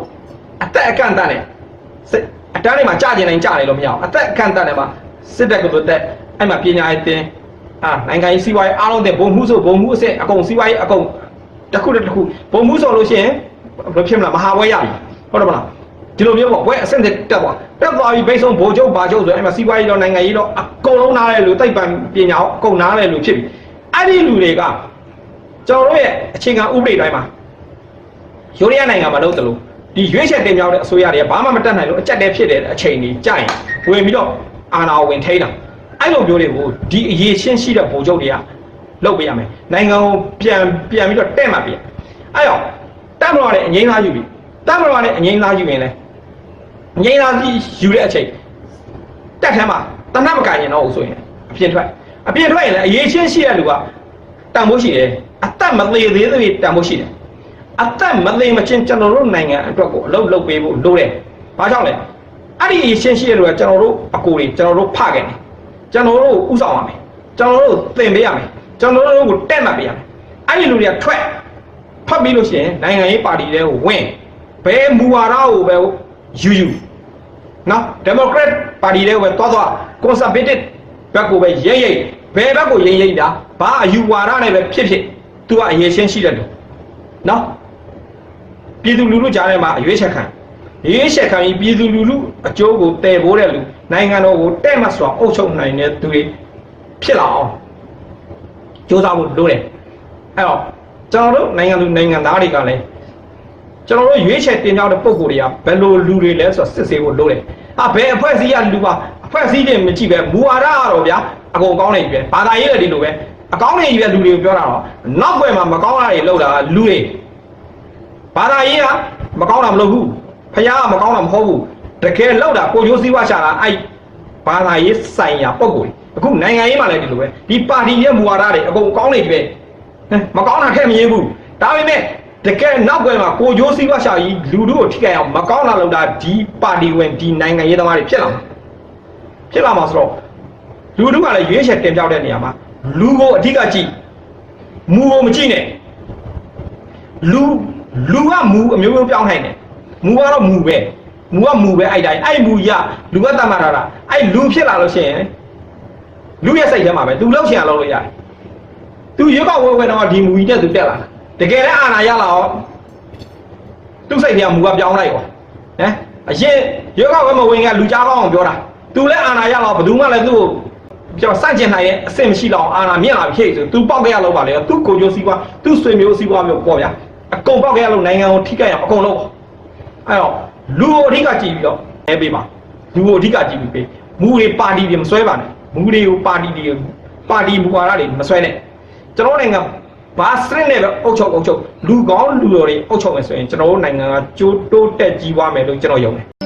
့အသက်အကန့်အသတ်နဲ့အတန်းတွေမှာကြာကျင်နိုင်ကြတယ်လို့မရအောင်အသက်အကန့်အသတ်နဲ့မှာစစ်တပ်ကဆိုတဲ့အဲ့မှာပညာရေးတင်နိုင်ငံရေးစီးပွားရေးအားလုံးတဲ့ဘုံမှုဆိုဘုံမှုအစစ်အကုန်စီးပွားရေးအကုန်တစ်ခုဘုံမှုဆိုလို့ရှိရင်ဘယ်ဖြစ်မလားမဟာဝဲရပြီဟုတ်တယ်မလားဒီလိုမျိုးပေါ့ဝဲအဆင့်တက်သွားပြီးဘိတ်ဆုံးဘိုလ်ချုပ်ဘာချုပ်ဆိုအဲ့မှာစီးပွားရေးတော့နိုင်ငံရေးတော့အကုန်လုံးနားလဲလူသိပ္ပံပညာအကုန်နားလဲလူဖြစ်ပြီအဲ့ဒီလူတွေကကျွန်တော်တို့ရဲ့အခြေခံဥပဒေတိုင်းမှာယူရီးယားနိုင်ငံမှာလုပ်တယ်လို့ဒီရွေးချယ်တင်မြှောက်တဲ့အစိုးရတွေကဘာမှမတတ်နိုင်လို့အကြက်တဲဖြစ်တဲ့အချိန်ကြီးကြာရင်ဝင်ပြီးတော့အာဏာဝင်ထိန်းတာအဲ့လိုမျိုးတွေကိုဒီအရေးချင်းရှိတဲ့ဗိုလ်ချုပ်တွေကလုပ်ပေးရမယ်နိုင်ငံကိုပြန်ပြီးတော့တဲ့မှပြအဲ့တော့တပ်မတော်နဲ့အငြိမ်းသားယူပြီတပ်မတော်နဲ့အငြိမ်းသားယူရင်လဲအငြိမ်းသားယူတဲ့အချိန်တက်ထမ်းမှာတနတ်မကရင်တော့ဆိုရင်အပြင်ထွက်ရင်လည်းအရေးချင်းရှိတဲ့လူကတန်ဖိုးရှိတယ်အသက်မသေးသေးသေးတန်ဖိုးရှိတယ်အသက်မသေးမချင်းကျွန်တော်တို့နိုင်ငံအတွက်ကိုအလုပ်ပေးဖို့လိုတယ်ဘာကြောင့်လဲအဲ့ဒီအရေးချင်းရှိတဲ့လူကကျွန်တော်တို့အကိုတွေကျွန်တော်တို့ဖခဲ့တယ်ကျွန်တော်တို့ဥဆောင်ရမယ်ကျွန်တော်တို့သင်ပေးရမယ်ကျွန်တော်တို့ကိုတက်မှတ်ပေးရမယ်အဲ့ဒီလူတွေကထွက်ပြီးလို့ရှိရင်နိုင်ငံရေးပါတီတွေကိုဝင်ဘယ်မူဝါဒကိုပဲယူနော်ဒီမိုကရက်ပါတီတွေကိုပဲသွား conservative ဘက်ကိုပဲရိပ်ဘယ်ဘက်ကိုရိပ်တာဘာအယူဝါဒနဲ့ပဲဖြစ်သူကအရေးချင်းရှိတယ်လို့နော်ပြည်သူလူထုကြားထဲမှာရွေးချက်ခံပြီးပြည်သူလူထုအကျိုးကိုတည်ဖို့တဲ့လူနိုင်ငံတော်ကိုတဲ့မှစွာအုပ်ချုပ်နိုင်တဲ့သူတွေဖြစ်လာအောင်ကြိုးစားဖို့လိုတယ်အဲ့တော့ကျွန်တော်တို့နိုင်ငံသူနိုင်ငံသားတွေကလည်းကျွန်တော်တို့ရွေးချယ်တင်ပြတဲ့ပုံကိုယ်တွေကဘယ်လိုလူတွေလဲဆိုတော့စစ်ဆေးဖို့လိုတယ်ဘယ်အဖွဲ့အစည်းကလူပါအဖွဲ့အစည်းတွေမကြည့်ပဲမူဝါဒကတော့ဗျာအကုန်ကောင်းနေပြီပဲဘာသာရေးလည်းဒီလိုပဲအကောင်းနေပြီပဲလူတွေကိုပြောတာတော့နောက်ွယ်မှာမကောင်းတာတွေလောက်တာလူတွေဘာသာရေးကမကောင်းတာမလုပ်ဘူးဖယားကမကောင်းတာမဟုတ်ဘူးတကယ်လောက်တာကိုကျိုးစည်းဝါရှာတာအဲ့ဘာသာရေးဆိုင်ရာပုံကိုယ်အခုနိုင်ငံရေးမှာလည်းဒီလိုပဲဒီပါတီရဲ့မူဝါဒတွေအကုန်ကောင်းနေပြီပဲမကောင်းတာထည့်မရဘူးဒါပေမဲ့တကယ်နောက်ွယ်မှာကိုကျိုးစည်းဝါရှာကြီးလူတို့ကိုထိခိုက်အောင်မကောင်းတာလောက်တာဒီပါတီဝင်ဒီနိုင်ငံရေးသမားတွေဖြစ်လာမှာဆိုတော့လူတို့ကလည်းရွေးချယ်တင်ပြတဲ့နေရာမှာလူကိုအဓိကကြည့်မူကိုမကြည့်နဲ့လူကမူအမျိုးမျိုးပြောင်းနိုင်တယ်မူကတော့မူပဲအဲ့တိုင်းအဲ့မူရလူကတတ်မှတ်ထားတာအဲ့လူဖြစ်လာလို့ရှိရင်လူရဲ့စိတ်ထဲမှာပဲသူလှုပ်ရှင်လုပ်လို့ရတယ်သူရွေးကောက်ဝဲတော့ဒီမူကြီးနဲ့သူတက်လာတကယ်လည်းအာဏာရလာတော့သူစိတ်ထဲကမူကပြောင်းလိုက်ရောဟမ်အရင်ရွေးကောက်ဝဲမဝင်ကလူကြားကောင်းအောင်ပြောတာ သူလည်းအာဏာရတော့ဘယ်သူမှလည်းသူ့ကိုပြောစန့်ကျင်နိုင်တဲ့အဆင့်မရှိတော့အာဏာမြင့်လာဖြစ်ဆိုသူပေါက်ခဲ့ရလို့ပါလေသူ့ကိုကျိုးစီးပွားသူ့ဆွေမျိုးစီးပွားမျိုးပေါ့ဗျာအကုန်ပေါက်ခဲ့ရလို့နိုင်ငံကိုထိခိုက်ရအကုန်လုံးအဲ့တော့လူကိုအဓိကကြည့်ပြီးတော့အဲပေးပါလူကိုအဓိကကြည့်ပြီးပေးမူတွေပါတီတွေမဆွဲပါနဲ့မူတွေကိုပါတီမူဝါဒတွေမဆွဲနဲ့ကျွန်တော်နိုင်ငံဘာစရင်းနဲ့ပဲအုပ်ချုပ်လူကောင်းလူတော်တွေအုပ်ချုပ်မယ်ဆိုရင်ကျွန်တော်တို့နိုင်ငံကကျိုးတိုးတက်ကြီးပွားမယ်လို့ကျွန်တော်ယုံတယ်